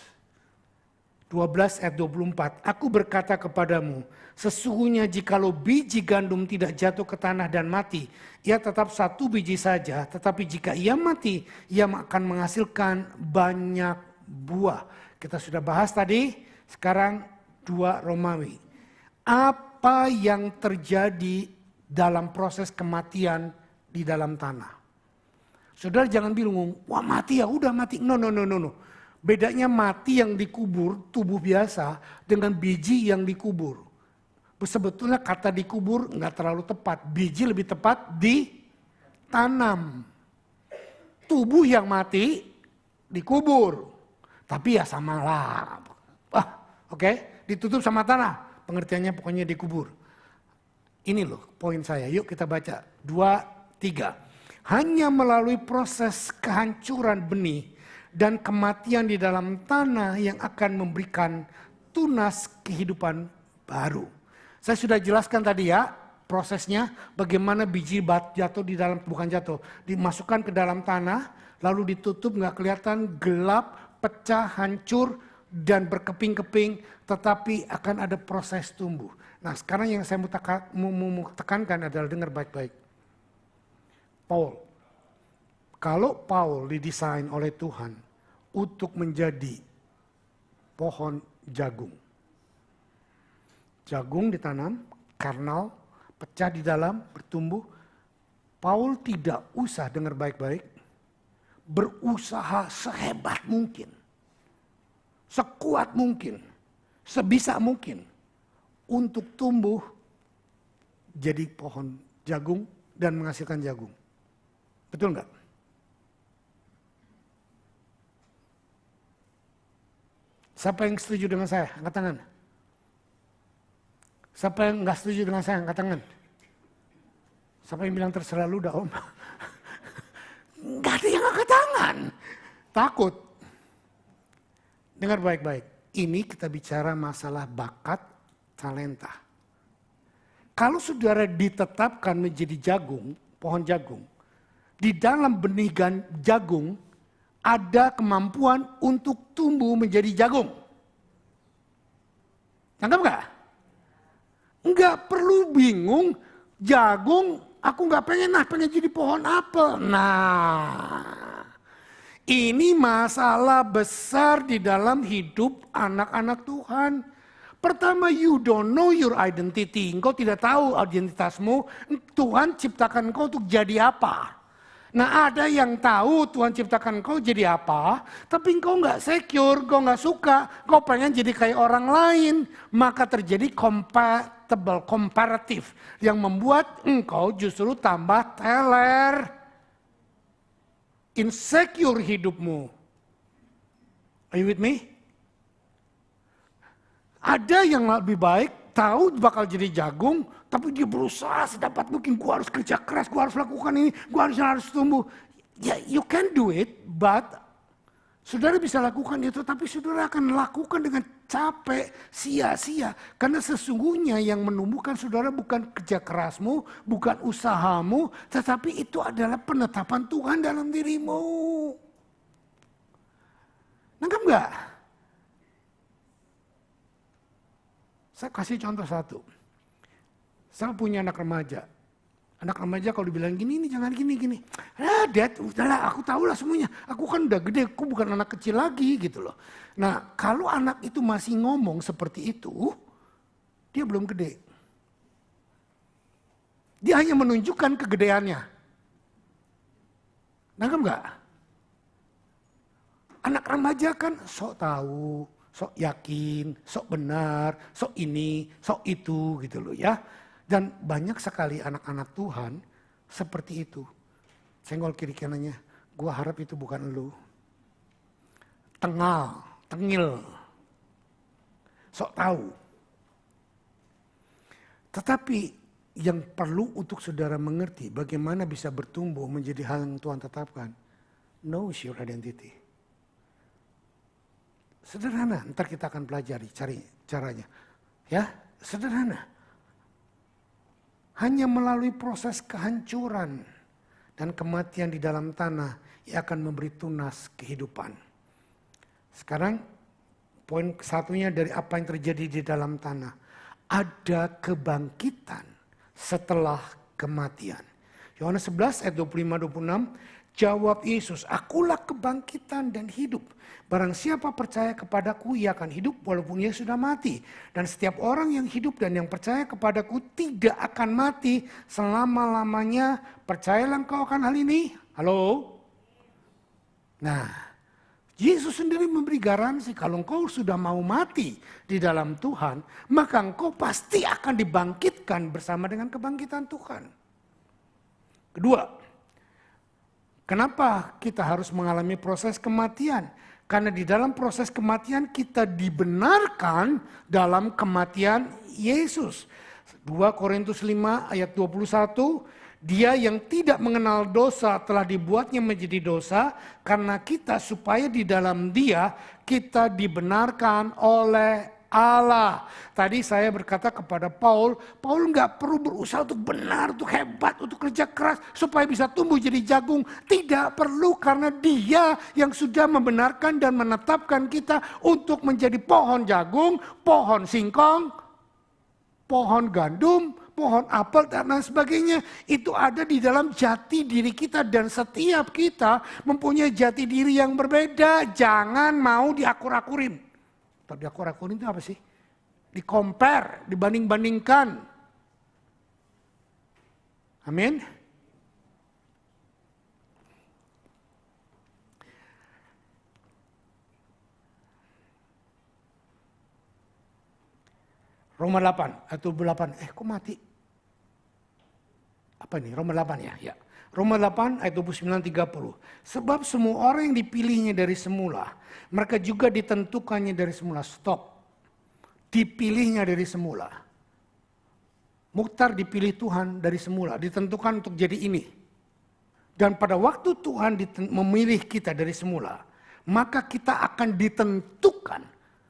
12 ayat 24, aku berkata kepadamu, sesungguhnya jikalau biji gandum tidak jatuh ke tanah dan mati, ia tetap satu biji saja, tetapi jika ia mati, ia akan menghasilkan banyak buah. Kita sudah bahas tadi, sekarang 2 Romawi. Apa yang terjadi dalam proses kematian di dalam tanah? Saudara jangan bingung, wah mati ya udah mati. No. Bedanya mati yang dikubur, tubuh biasa, dengan biji yang dikubur. Sebetulnya kata dikubur nggak terlalu tepat. Biji lebih tepat ditanam. Tubuh yang mati dikubur. Tapi ya samalah. Oke, ditutup sama tanah. Pengertiannya pokoknya dikubur. Ini loh poin saya. Yuk kita baca. 2, 3. Hanya melalui proses kehancuran benih dan kematian di dalam tanah yang akan memberikan tunas kehidupan baru. Saya sudah jelaskan tadi ya prosesnya bagaimana biji jatuh di dalam, bukan jatuh, dimasukkan ke dalam tanah lalu ditutup nggak kelihatan, gelap, pecah, hancur dan berkeping-keping, tetapi akan ada proses tumbuh. Nah sekarang yang saya mau tekankan adalah dengar baik-baik. Kalau Paul didesain oleh Tuhan untuk menjadi pohon jagung. Jagung ditanam, kernel, pecah di dalam, bertumbuh. Paul tidak usah, dengar baik-baik, berusaha sehebat mungkin, sekuat mungkin, sebisa mungkin untuk tumbuh jadi pohon jagung dan menghasilkan jagung. Betul nggak? Siapa yang setuju dengan saya? Angkat tangan. Siapa yang nggak setuju dengan saya? Angkat tangan. Siapa yang bilang terserah lu dah om? Nggak ada yang angkat tangan. Takut. Dengar baik-baik. Ini kita bicara masalah bakat, talenta. Kalau saudara ditetapkan menjadi jagung, pohon jagung, di dalam benih jagung ada kemampuan untuk tumbuh menjadi jagung. Tangkap nggak? Nggak perlu bingung, jagung aku nggak pengen jadi pohon apel. Nah, ini masalah besar di dalam hidup anak-anak Tuhan. Pertama, you don't know your identity. Engkau tidak tahu identitasmu. Tuhan ciptakan engkau untuk jadi apa. Nah, ada yang tahu Tuhan ciptakan engkau jadi apa, tapi engkau nggak secure, engkau nggak suka, engkau pengen jadi kayak orang lain. Maka terjadi komparatif yang membuat engkau justru tambah teler. Insecure hidupmu. Are you with me? Ada yang lebih baik, tahu bakal jadi jagung, tapi dia berusaha sedapat mungkin, gua harus kerja keras, gua harus lakukan ini, gua harus tumbuh. Ya, you can do it, but saudara bisa lakukan itu, tapi saudara akan lakukan dengan capek, sia-sia. Karena sesungguhnya yang menumbuhkan saudara bukan kerja kerasmu, bukan usahamu, tetapi itu adalah penetapan Tuhan dalam dirimu. Nangkap nggak? Saya kasih contoh satu. Saya punya anak remaja. Anak remaja kalau dibilang gini, ini jangan gini. Dad, udahlah aku tahu lah semuanya. Aku kan udah gede, aku bukan anak kecil lagi gitu loh. Nah, kalau anak itu masih ngomong seperti itu, dia belum gede. Dia hanya menunjukkan kegedeannya. Nangkep nggak? Anak remaja kan sok tahu, sok yakin, sok benar, sok ini, sok itu gitu loh ya. Dan banyak sekali anak-anak Tuhan seperti itu. Senggol kiri kanannya, gua harap itu bukan lu. Tengil, sok tahu. Tetapi yang perlu untuk saudara mengerti bagaimana bisa bertumbuh menjadi hal yang Tuhan tetapkan. Know your identity. Sederhana, ntar kita akan pelajari, cari caranya. Ya, sederhana. Hanya melalui proses kehancuran dan kematian di dalam tanah yang akan memberi tunas kehidupan. Sekarang poin satunya dari apa yang terjadi di dalam tanah. Ada kebangkitan setelah kematian. Yohanes 11 ayat 25-26. Jawab Yesus, akulah kebangkitan dan hidup. Barang siapa percaya kepadaku, ia akan hidup walaupun ia sudah mati. Dan setiap orang yang hidup dan yang percaya kepadaku tidak akan mati selama-lamanya. Percayalah engkau akan hal ini? Halo? Nah, Yesus sendiri memberi garansi kalau engkau sudah mau mati di dalam Tuhan, maka engkau pasti akan dibangkitkan bersama dengan kebangkitan Tuhan. Kedua, kenapa kita harus mengalami proses kematian? Karena di dalam proses kematian kita dibenarkan dalam kematian Yesus. 2 Korintus 5 ayat 21, dia yang tidak mengenal dosa telah dibuatnya menjadi dosa karena kita supaya di dalam dia kita dibenarkan oleh Allah. Tadi saya berkata kepada Paul nggak perlu berusaha untuk benar, untuk hebat, untuk kerja keras supaya bisa tumbuh jadi jagung. Tidak perlu karena dia yang sudah membenarkan dan menetapkan kita untuk menjadi pohon jagung, pohon singkong, pohon gandum, pohon apel dan lain sebagainya. Itu ada di dalam jati diri kita dan setiap kita mempunyai jati diri yang berbeda. Jangan mau diakur-akurin. Tapi akur-akurin itu apa sih? Di-compare, dibanding-bandingkan. Amin. Roma 8 atau 8. Kok mati? Apa ini? Roma 8 ya? Ya. Roma 8 ayat 29-30. Sebab semua orang yang dipilihnya dari semula, mereka juga ditentukannya dari semula. Stop. Dipilihnya dari semula. Mukhtar dipilih Tuhan dari semula, ditentukan untuk jadi ini. Dan pada waktu Tuhan memilih kita dari semula, maka kita akan ditentukan.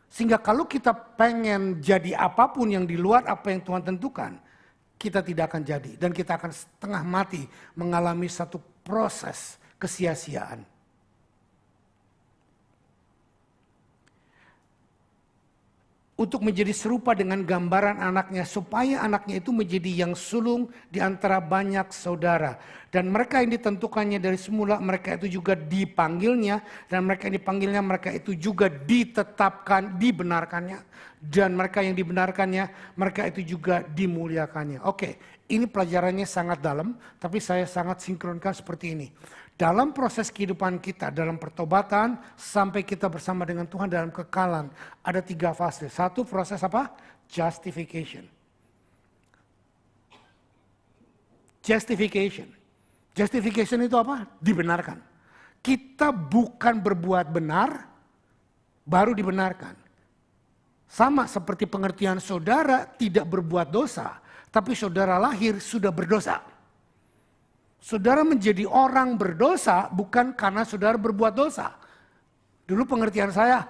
Sehingga kalau kita pengen jadi apapun yang di luar apa yang Tuhan tentukan, kita tidak akan jadi. Dan kita akan setengah mati mengalami satu proses kesia-siaan. Untuk menjadi serupa dengan gambaran anaknya, supaya anaknya itu menjadi yang sulung di antara banyak saudara. Dan mereka yang ditentukannya dari semula, mereka itu juga dipanggilnya. Dan mereka yang dipanggilnya, mereka itu juga ditetapkan, dibenarkannya. Dan mereka yang dibenarkannya, mereka itu juga dimuliakannya. Oke, ini pelajarannya sangat dalam, tapi saya sangat sinkronkan seperti ini. Dalam proses kehidupan kita, dalam pertobatan, sampai kita bersama dengan Tuhan dalam kekalan, ada 3 fase. Satu, proses apa? Justification. Justification. Justification itu apa? Dibenarkan. Kita bukan berbuat benar, baru dibenarkan. Sama seperti pengertian saudara tidak berbuat dosa, tapi saudara lahir sudah berdosa. Saudara menjadi orang berdosa bukan karena saudara berbuat dosa. Dulu pengertian saya,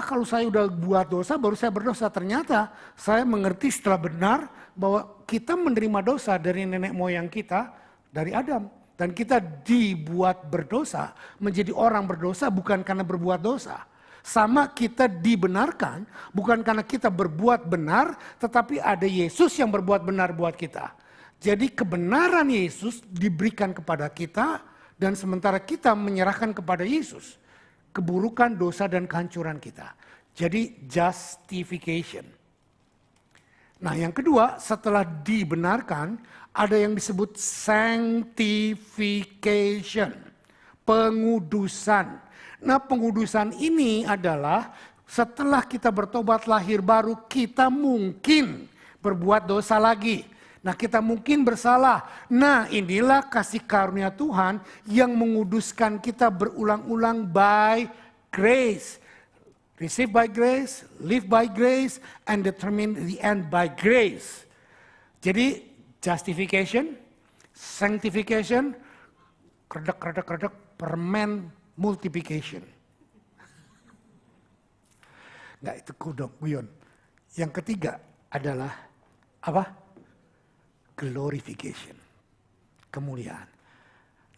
kalau saya udah buat dosa baru saya berdosa. Ternyata saya mengerti setelah benar bahwa kita menerima dosa dari nenek moyang kita, dari Adam. Dan kita dibuat berdosa, menjadi orang berdosa bukan karena berbuat dosa. Sama kita dibenarkan bukan karena kita berbuat benar, tetapi ada Yesus yang berbuat benar buat kita. Jadi kebenaran Yesus diberikan kepada kita dan sementara kita menyerahkan kepada Yesus keburukan, dosa dan kehancuran kita. Jadi justification. Nah yang kedua, setelah dibenarkan ada yang disebut sanctification, pengudusan. Nah pengudusan ini adalah setelah kita bertobat lahir baru kita mungkin berbuat dosa lagi. Nah kita mungkin bersalah. Nah inilah kasih karunia Tuhan yang menguduskan kita berulang-ulang by grace. Receive by grace, live by grace, and determine the end by grace. Jadi justification, sanctification, kredek, permen multiplication. Nah itu kudok, guyon. Yang ketiga adalah apa? Glorification, kemuliaan.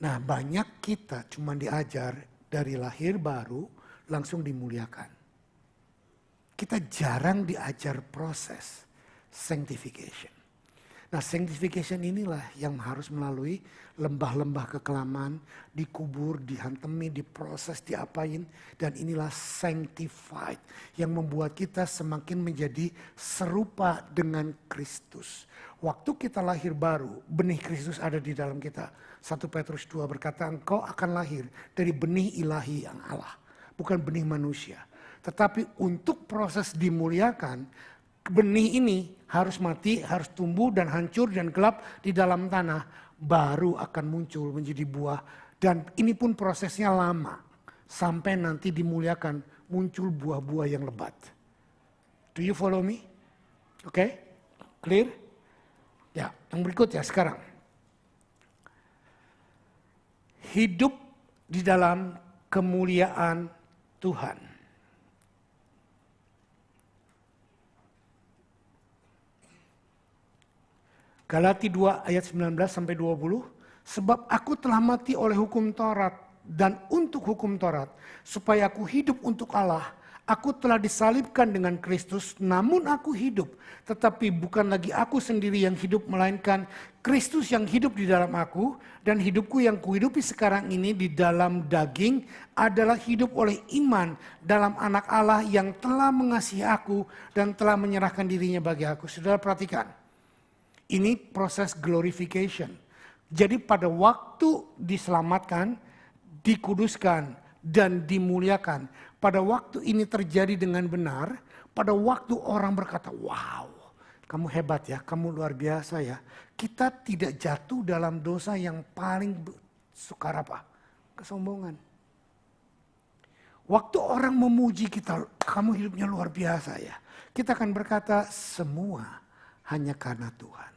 Nah banyak kita cuma diajar dari lahir baru langsung dimuliakan. Kita jarang diajar proses sanctification. Nah sanctification inilah yang harus melalui lembah-lembah kekelaman, dikubur, dihantemi, diproses, diapain. Dan inilah sanctified yang membuat kita semakin menjadi serupa dengan Kristus. Waktu kita lahir baru, benih Kristus ada di dalam kita. 1 Petrus 2 berkata, engkau akan lahir dari benih ilahi yang Allah. Bukan benih manusia. Tetapi untuk proses dimuliakan, benih ini harus mati, harus tumbuh dan hancur dan gelap di dalam tanah. Baru akan muncul menjadi buah. Dan ini pun prosesnya lama. Sampai nanti dimuliakan, muncul buah-buah yang lebat. Do you follow me? Oke? Clear? Ya, yang berikutnya sekarang. Hidup di dalam kemuliaan Tuhan. Galati 2 ayat 19 sampai 20. Sebab aku telah mati oleh hukum Taurat dan untuk hukum Taurat. Supaya aku hidup untuk Allah. Aku telah disalibkan dengan Kristus, namun aku hidup. Tetapi bukan lagi aku sendiri yang hidup, melainkan Kristus yang hidup di dalam aku. Dan hidupku yang kuhidupi sekarang ini di dalam daging adalah hidup oleh iman dalam anak Allah yang telah mengasihi aku dan telah menyerahkan dirinya bagi aku. Saudara perhatikan, ini proses glorification. Jadi pada waktu diselamatkan, dikuduskan, dan dimuliakan. Pada waktu ini terjadi dengan benar, pada waktu orang berkata, wow, kamu hebat ya, kamu luar biasa ya. Kita tidak jatuh dalam dosa yang paling sukar apa? Kesombongan. Waktu orang memuji kita, kamu hidupnya luar biasa ya. Kita akan berkata semua hanya karena Tuhan.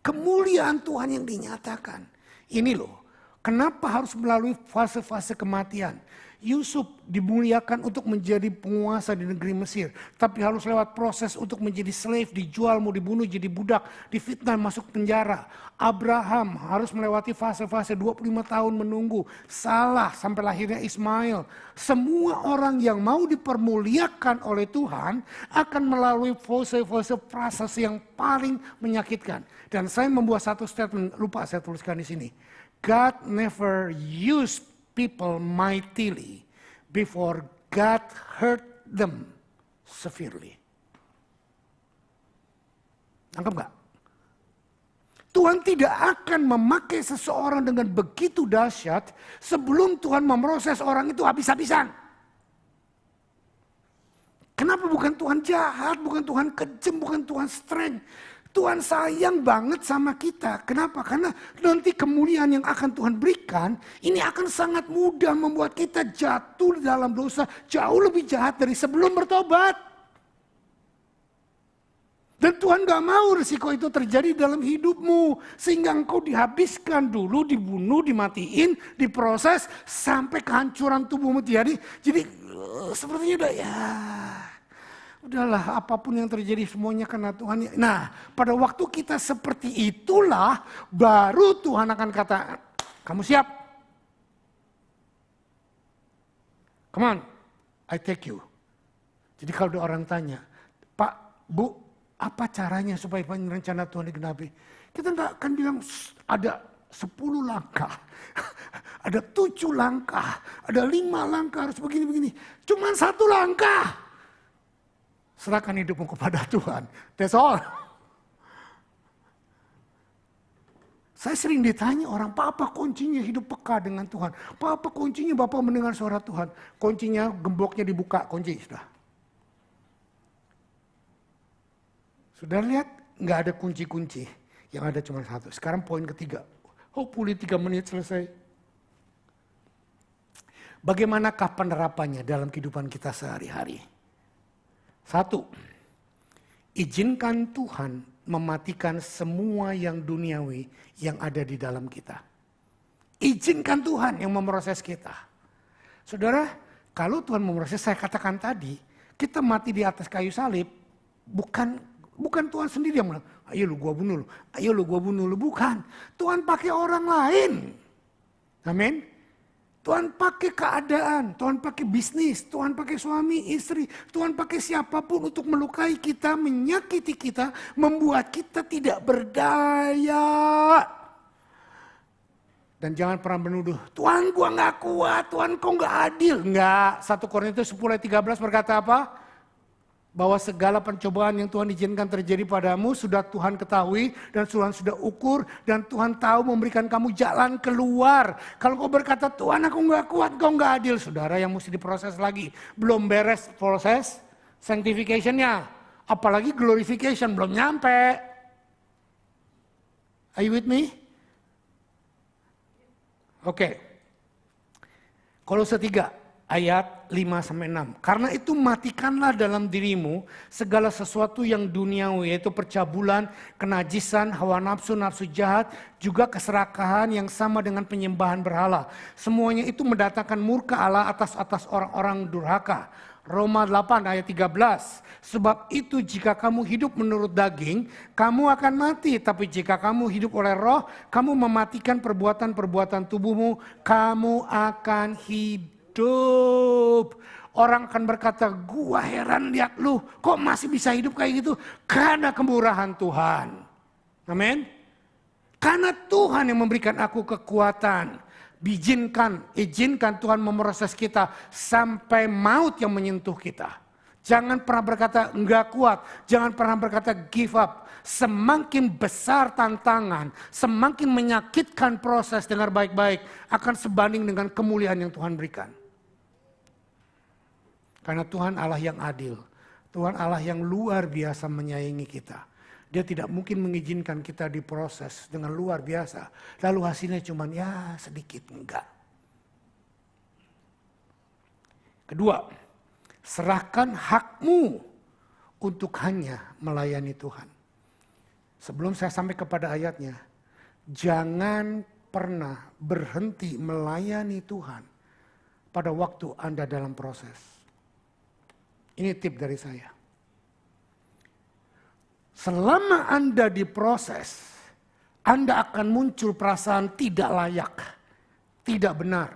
Kemuliaan Tuhan yang dinyatakan. Ini loh, kenapa harus melalui fase-fase kematian? Yusuf dimuliakan untuk menjadi penguasa di negeri Mesir. Tapi harus lewat proses untuk menjadi slave, dijual, mau dibunuh jadi budak, difitnah, masuk penjara. Abraham harus melewati fase-fase 25 tahun menunggu. Salah sampai lahirnya Ismail. Semua orang yang mau dipermuliakan oleh Tuhan akan melalui fase-fase proses yang paling menyakitkan. Dan saya membuat satu statement, lupa saya tuliskan di sini. God never used people mightily before God hurt them severely. Nangkep gak? Tuhan tidak akan memakai seseorang dengan begitu dahsyat sebelum Tuhan memproses orang itu habis-habisan. Kenapa? Bukan Tuhan jahat, bukan Tuhan kejam, bukan Tuhan strength. Tuhan sayang banget sama kita. Kenapa? Karena nanti kemuliaan yang akan Tuhan berikan, ini akan sangat mudah membuat kita jatuh dalam dosa jauh lebih jahat dari sebelum bertobat. Dan Tuhan gak mau risiko itu terjadi dalam hidupmu. Sehingga engkau dihabiskan dulu, dibunuh, dimatiin, diproses, sampai kehancuran tubuhmu terjadi. Jadi sepertinya udah ya... Udahlah, apapun yang terjadi semuanya karena Tuhan. Nah, pada waktu kita seperti itulah, baru Tuhan akan kata, kamu siap? Come on, I take you. Jadi kalau ada orang tanya, Pak, Bu, apa caranya supaya rencana Tuhan digenapi? Kita nggak akan bilang ada 10 langkah, ada 7 langkah, ada 5 langkah, harus begini-begini. Cuman 1 langkah. Serahkan hidupmu kepada Tuhan. That's all. Saya sering ditanya orang, Pak, apa kuncinya hidup peka dengan Tuhan? Pak, apa kuncinya Bapak mendengar suara Tuhan? Kuncinya gemboknya dibuka, kunci sudah. Sudah lihat? Nggak ada kunci-kunci. Yang ada cuma 1. Sekarang poin ketiga. Hopefully 3 menit selesai. Bagaimanakah penerapannya dalam kehidupan kita sehari-hari? 1, izinkan Tuhan mematikan semua yang duniawi yang ada di dalam kita. Izinkan Tuhan yang memproses kita. Saudara, kalau Tuhan memproses, saya katakan tadi, kita mati di atas kayu salib, bukan Tuhan sendiri yang bilang, ayo lu gua bunuh lu, ayo lu gua bunuh lu. Bukan, Tuhan pakai orang lain. Amin. Tuhan pakai keadaan, Tuhan pakai bisnis, Tuhan pakai suami, istri, Tuhan pakai siapapun untuk melukai kita, menyakiti kita, membuat kita tidak berdaya. Dan jangan pernah menuduh, Tuhan gua gak kuat, Tuhan kau gak adil. Enggak, 1 Korintus 10:13 berkata apa? Bahwa segala pencobaan yang Tuhan izinkan terjadi padamu sudah Tuhan ketahui dan Tuhan sudah ukur dan Tuhan tahu memberikan kamu jalan keluar. Kalau kau berkata Tuhan aku gak kuat, kau gak adil, saudara yang mesti diproses lagi. Belum beres proses sanctification-nya, apalagi glorification belum nyampe. Are you with me? Oke. Kolose 3. Ayat 5-6. Karena itu matikanlah dalam dirimu segala sesuatu yang duniawi, yaitu percabulan, kenajisan, hawa nafsu, nafsu jahat, juga keserakahan yang sama dengan penyembahan berhala. Semuanya itu mendatangkan murka Allah atas orang-orang durhaka. Roma 8 ayat 13. Sebab itu jika kamu hidup menurut daging, kamu akan mati. Tapi jika kamu hidup oleh roh, kamu mematikan perbuatan-perbuatan tubuhmu, kamu akan hidup. Orang akan berkata, gua heran lihat lu, kok masih bisa hidup kayak gitu? Karena kemurahan Tuhan. Amin. Karena Tuhan yang memberikan aku kekuatan. Izinkan Tuhan memproses kita sampai maut yang menyentuh kita. Jangan pernah berkata enggak kuat, jangan pernah berkata give up. Semakin besar tantangan, semakin menyakitkan proses, dengar baik-baik, akan sebanding dengan kemuliaan yang Tuhan berikan. Karena Tuhan Allah yang adil. Tuhan Allah yang luar biasa menyayangi kita. Dia tidak mungkin mengizinkan kita diproses dengan luar biasa. Lalu hasilnya cuman ya sedikit, enggak. Kedua, serahkan hakmu untuk hanya melayani Tuhan. Sebelum saya sampai kepada ayatnya, jangan pernah berhenti melayani Tuhan pada waktu Anda dalam proses. Ini tip dari saya. Selama Anda diproses, Anda akan muncul perasaan tidak layak, tidak benar.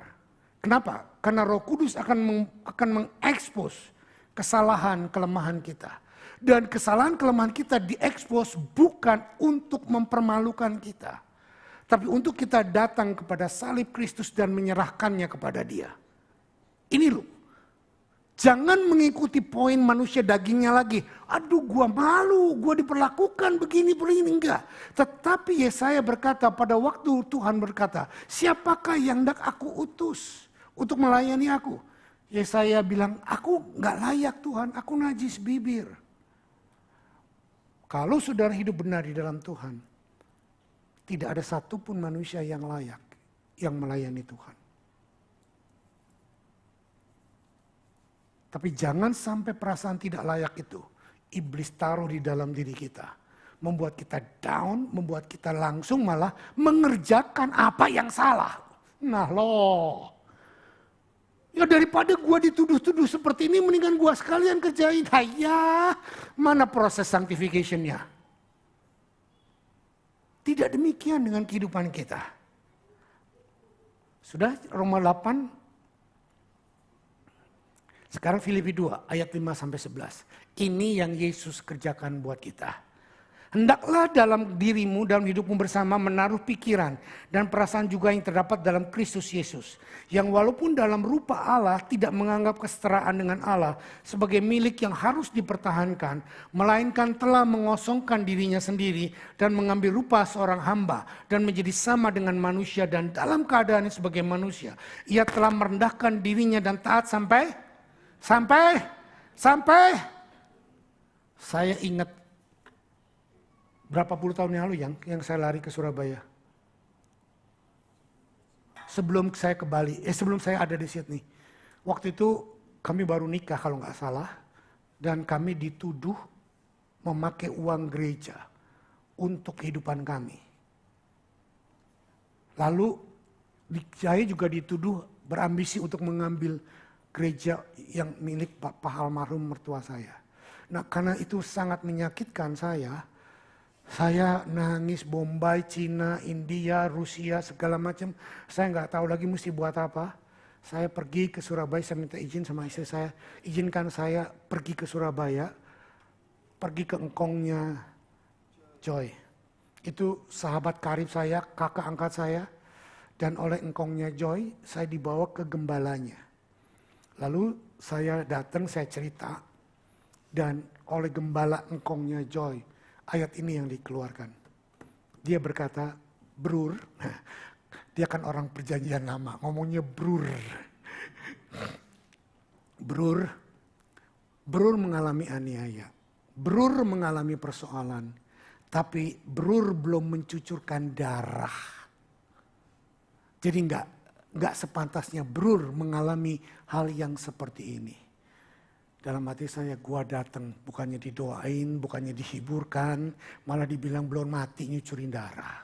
Kenapa? Karena Roh Kudus akan mengekspos kesalahan, kelemahan kita. Dan kesalahan, kelemahan kita diekspos bukan untuk mempermalukan kita. Tapi untuk kita datang kepada salib Kristus dan menyerahkannya kepada Dia. Ini loh. Jangan mengikuti poin manusia dagingnya lagi. Aduh gua malu, gua diperlakukan begini, enggak. Tetapi Yesaya berkata pada waktu Tuhan berkata, siapakah yang hendak aku utus untuk melayani aku? Yesaya bilang, aku enggak layak Tuhan, aku najis bibir. Kalau saudara hidup benar di dalam Tuhan, tidak ada satupun manusia yang layak yang melayani Tuhan. Tapi jangan sampai perasaan tidak layak itu iblis taruh di dalam diri kita. Membuat kita down, membuat kita langsung malah mengerjakan apa yang salah. Nah loh. Ya daripada gua dituduh-tuduh seperti ini mendingan gua sekalian kerjain. Hayya, mana proses sanctification-nya? Tidak demikian dengan kehidupan kita. Sudah Roma 8. Sekarang Filipi 2 ayat 5-11. Ini yang Yesus kerjakan buat kita. Hendaklah dalam dirimu, dalam hidupmu bersama menaruh pikiran dan perasaan juga yang terdapat dalam Kristus Yesus. Yang walaupun dalam rupa Allah tidak menganggap kesetaraan dengan Allah sebagai milik yang harus dipertahankan. Melainkan telah mengosongkan dirinya sendiri dan mengambil rupa seorang hamba. Dan menjadi sama dengan manusia dan dalam keadaannya sebagai manusia. Ia telah merendahkan dirinya dan taat sampai saya ingat berapa puluh tahun yang lalu yang saya lari ke Surabaya. Sebelum saya ke Bali, sebelum saya ada di Sydney. Waktu itu kami baru nikah kalau nggak salah. Dan kami dituduh memakai uang gereja untuk kehidupan kami. Lalu saya juga dituduh berambisi untuk mengambil gereja yang milik Pak almarhum mertua saya. Nah karena itu sangat menyakitkan saya nangis Bombay, Cina, India, Rusia segala macam. Saya nggak tahu lagi mesti buat apa. Saya pergi ke Surabaya, saya minta izin sama istri saya. Izinkan saya pergi ke Surabaya, pergi ke engkongnya Joy. Itu sahabat karib saya, kakak angkat saya. Dan oleh engkongnya Joy, saya dibawa ke gembalanya. Lalu saya datang, saya cerita. Dan oleh gembala engkongnya Joy, ayat ini yang dikeluarkan. Dia berkata, Brur, dia kan orang perjanjian lama, ngomongnya Brur. Brur mengalami aniaya. Brur mengalami persoalan. Tapi Brur belum mencucurkan darah. Jadi enggak sepantasnya Brur mengalami hal yang seperti ini. Dalam hati saya, gua datang bukannya didoain, bukannya dihiburkan, malah dibilang belum mati nyucurin darah.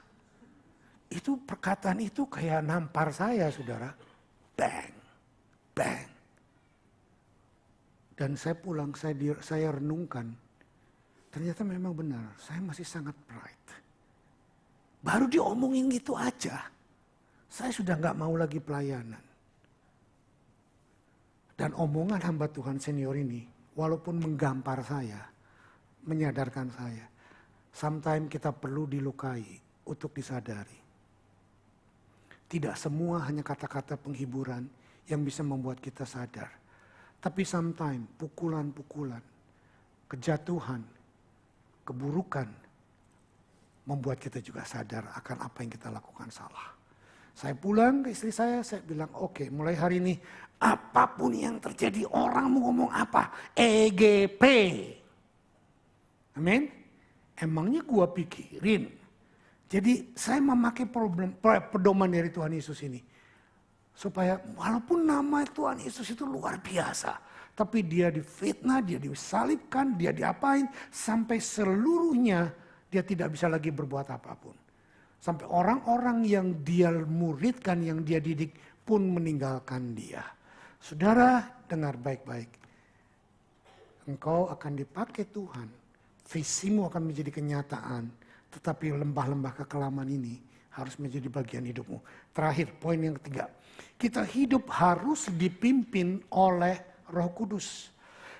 Itu perkataan itu kayak nampar saya, saudara. Bang, bang. Dan saya pulang, saya renungkan. Ternyata memang benar, saya masih sangat pride. Baru diomongin gitu aja. Saya sudah gak mau lagi pelayanan. Dan omongan hamba Tuhan senior ini, walaupun menggampar saya, menyadarkan saya. Sometimes kita perlu dilukai untuk disadari. Tidak semua hanya kata-kata penghiburan yang bisa membuat kita sadar. Tapi sometimes pukulan-pukulan, kejatuhan, keburukan, membuat kita juga sadar akan apa yang kita lakukan salah. Saya pulang ke istri saya bilang oke, mulai hari ini apapun yang terjadi, orang mau ngomong apa, EGP. Amin. Emangnya gua pikirin. Jadi saya memakai pedoman dari Tuhan Yesus ini. Supaya walaupun nama Tuhan Yesus itu luar biasa. Tapi dia difitnah, dia disalibkan, dia diapain. Sampai seluruhnya dia tidak bisa lagi berbuat apapun. Sampai orang-orang yang dia muridkan, yang dia didik pun meninggalkan dia. Saudara, dengar baik-baik. Engkau akan dipakai Tuhan. Visimu akan menjadi kenyataan. Tetapi lembah-lembah kekelaman ini harus menjadi bagian hidupmu. Terakhir, poin yang ketiga. Kita hidup harus dipimpin oleh Roh Kudus.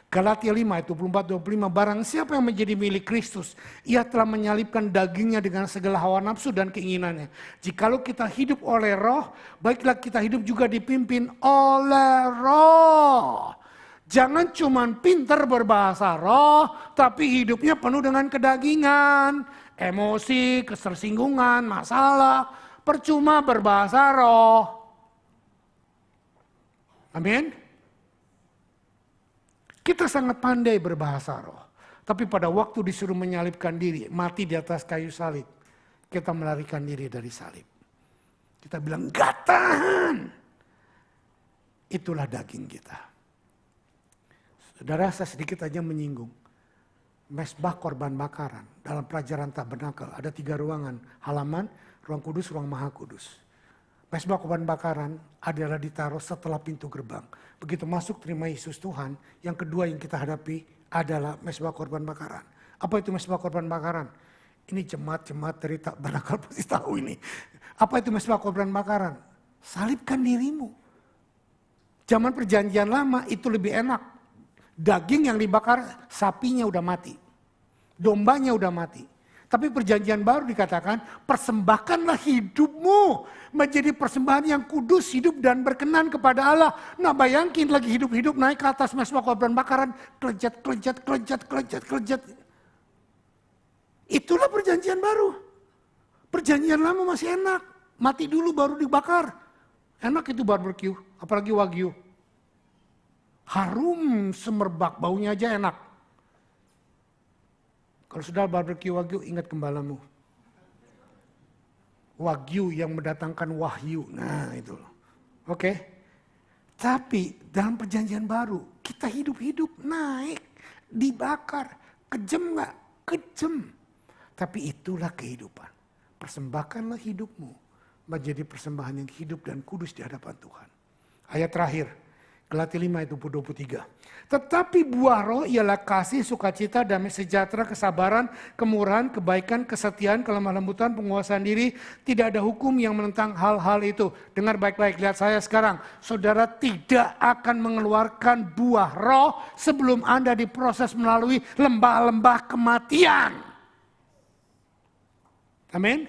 Galatia 5 ayat 24-25, barang siapa yang menjadi milik Kristus, ia telah menyalibkan dagingnya dengan segala hawa nafsu dan keinginannya. Jikalau kita hidup oleh Roh, baiklah kita hidup juga dipimpin oleh Roh. Jangan cuma pintar berbahasa roh, tapi hidupnya penuh dengan kedagingan, emosi, ketersinggungan, masalah. Percuma berbahasa roh. Amin. Kita sangat pandai berbahasa roh. Tapi pada waktu disuruh menyalibkan diri, mati di atas kayu salib, kita melarikan diri dari salib. Kita bilang, gak tahan. Itulah daging kita. Saudara, saya sedikit aja menyinggung. Mesbah korban bakaran. Dalam pelajaran tabernakel ada 3 ruangan. Halaman, ruang kudus, ruang maha kudus. Mesbah korban bakaran adalah ditaruh setelah pintu gerbang. Begitu masuk terima Yesus Tuhan, yang kedua yang kita hadapi adalah mesbah korban bakaran. Apa itu mesbah korban bakaran? Ini jemaat-jemaat dari tabernakel pasti tahu ini. Apa itu mesbah korban bakaran? Salibkan dirimu. Zaman perjanjian lama itu lebih enak. Daging yang dibakar, sapinya udah mati. Dombanya udah mati. Tapi perjanjian baru dikatakan, persembahkanlah hidupmu menjadi persembahan yang kudus, hidup dan berkenan kepada Allah. Nah bayangin lagi hidup-hidup naik ke atas mesbah korban bakaran, kelejat. Itulah perjanjian baru. Perjanjian lama masih enak, mati dulu baru dibakar. Enak itu barbecue, apalagi wagyu. Harum semerbak, baunya aja enak. Kalau sudah barbecue wagyu, ingat gembalamu. Wagyu yang mendatangkan wahyu. Nah itu. Oke. Tapi dalam perjanjian baru, kita hidup-hidup naik, dibakar. Kejem gak? Kejem. Tapi itulah kehidupan. Persembahkanlah hidupmu menjadi persembahan yang hidup dan kudus di hadapan Tuhan. Ayat terakhir. Galatia 5 ayat 23. Tetapi buah roh ialah kasih, sukacita, damai sejahtera, kesabaran, kemurahan, kebaikan, kesetiaan, kelemah lembutan, penguasaan diri. Tidak ada hukum yang menentang hal-hal itu. Dengar baik-baik, lihat saya sekarang. Saudara tidak akan mengeluarkan buah roh sebelum Anda diproses melalui lembah-lembah kematian. Amin.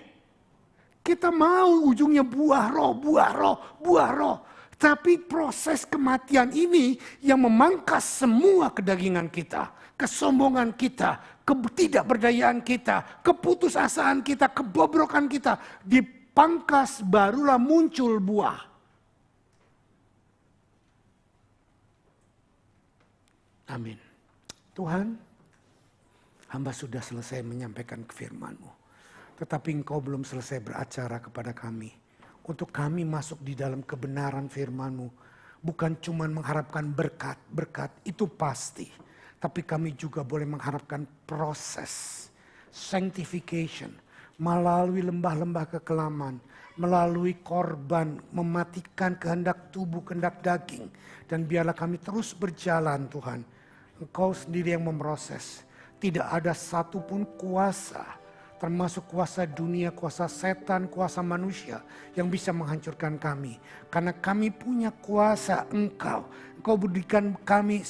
Kita mau ujungnya buah roh. Tapi proses kematian ini yang memangkas semua kedagingan kita, kesombongan kita, ketidakberdayaan kita, keputusasaan kita, kebobrokan kita. Dipangkas barulah muncul buah. Amin. Tuhan, hamba sudah selesai menyampaikan firman-Mu. Tetapi Engkau belum selesai beracara kepada kami. Untuk kami masuk di dalam kebenaran firman-Mu. Bukan cuma mengharapkan berkat itu pasti. Tapi kami juga boleh mengharapkan proses sanctification. Melalui lembah-lembah kekelaman. Melalui korban, mematikan kehendak tubuh, kehendak daging. Dan biarlah kami terus berjalan Tuhan. Engkau sendiri yang memproses. Tidak ada satupun kuasa, termasuk kuasa dunia, kuasa setan, kuasa manusia yang bisa menghancurkan kami. Karena kami punya kuasa Engkau. Engkau berikan kami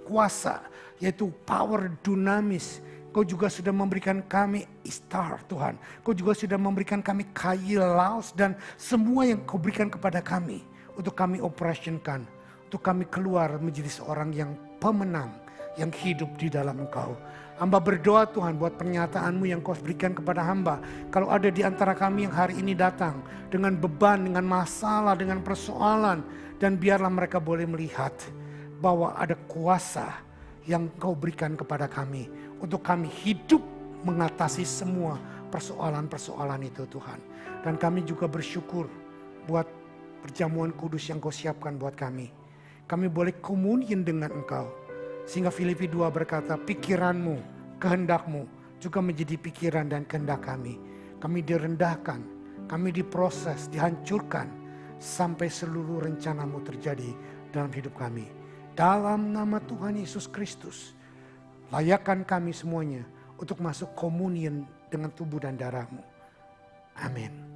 kuasa, yaitu power dunamis. Engkau juga sudah memberikan kami istar Tuhan. Engkau juga sudah memberikan kami kailaus dan semua yang Engkau berikan kepada kami. Untuk kami operationkan, untuk kami keluar menjadi seorang yang pemenang. yang hidup di dalam Engkau. Hamba berdoa Tuhan buat pernyataan-Mu yang Kau berikan kepada hamba. Kalau ada di antara kami yang hari ini datang dengan beban, dengan masalah, dengan persoalan. Dan biarlah mereka boleh melihat bahwa ada kuasa yang Kau berikan kepada kami. Untuk kami hidup mengatasi semua persoalan-persoalan itu Tuhan. Dan kami juga bersyukur buat perjamuan kudus yang Kau siapkan buat kami. Kami boleh komunion dengan Engkau. Sehingga Filipi 2 berkata, pikiranmu, kehendakmu juga menjadi pikiran dan kehendak kami. Kami direndahkan, kami diproses, dihancurkan. Sampai seluruh rencanamu terjadi dalam hidup kami. Dalam nama Tuhan Yesus Kristus, layakkan kami semuanya untuk masuk komunion dengan tubuh dan darah-Mu. Amin.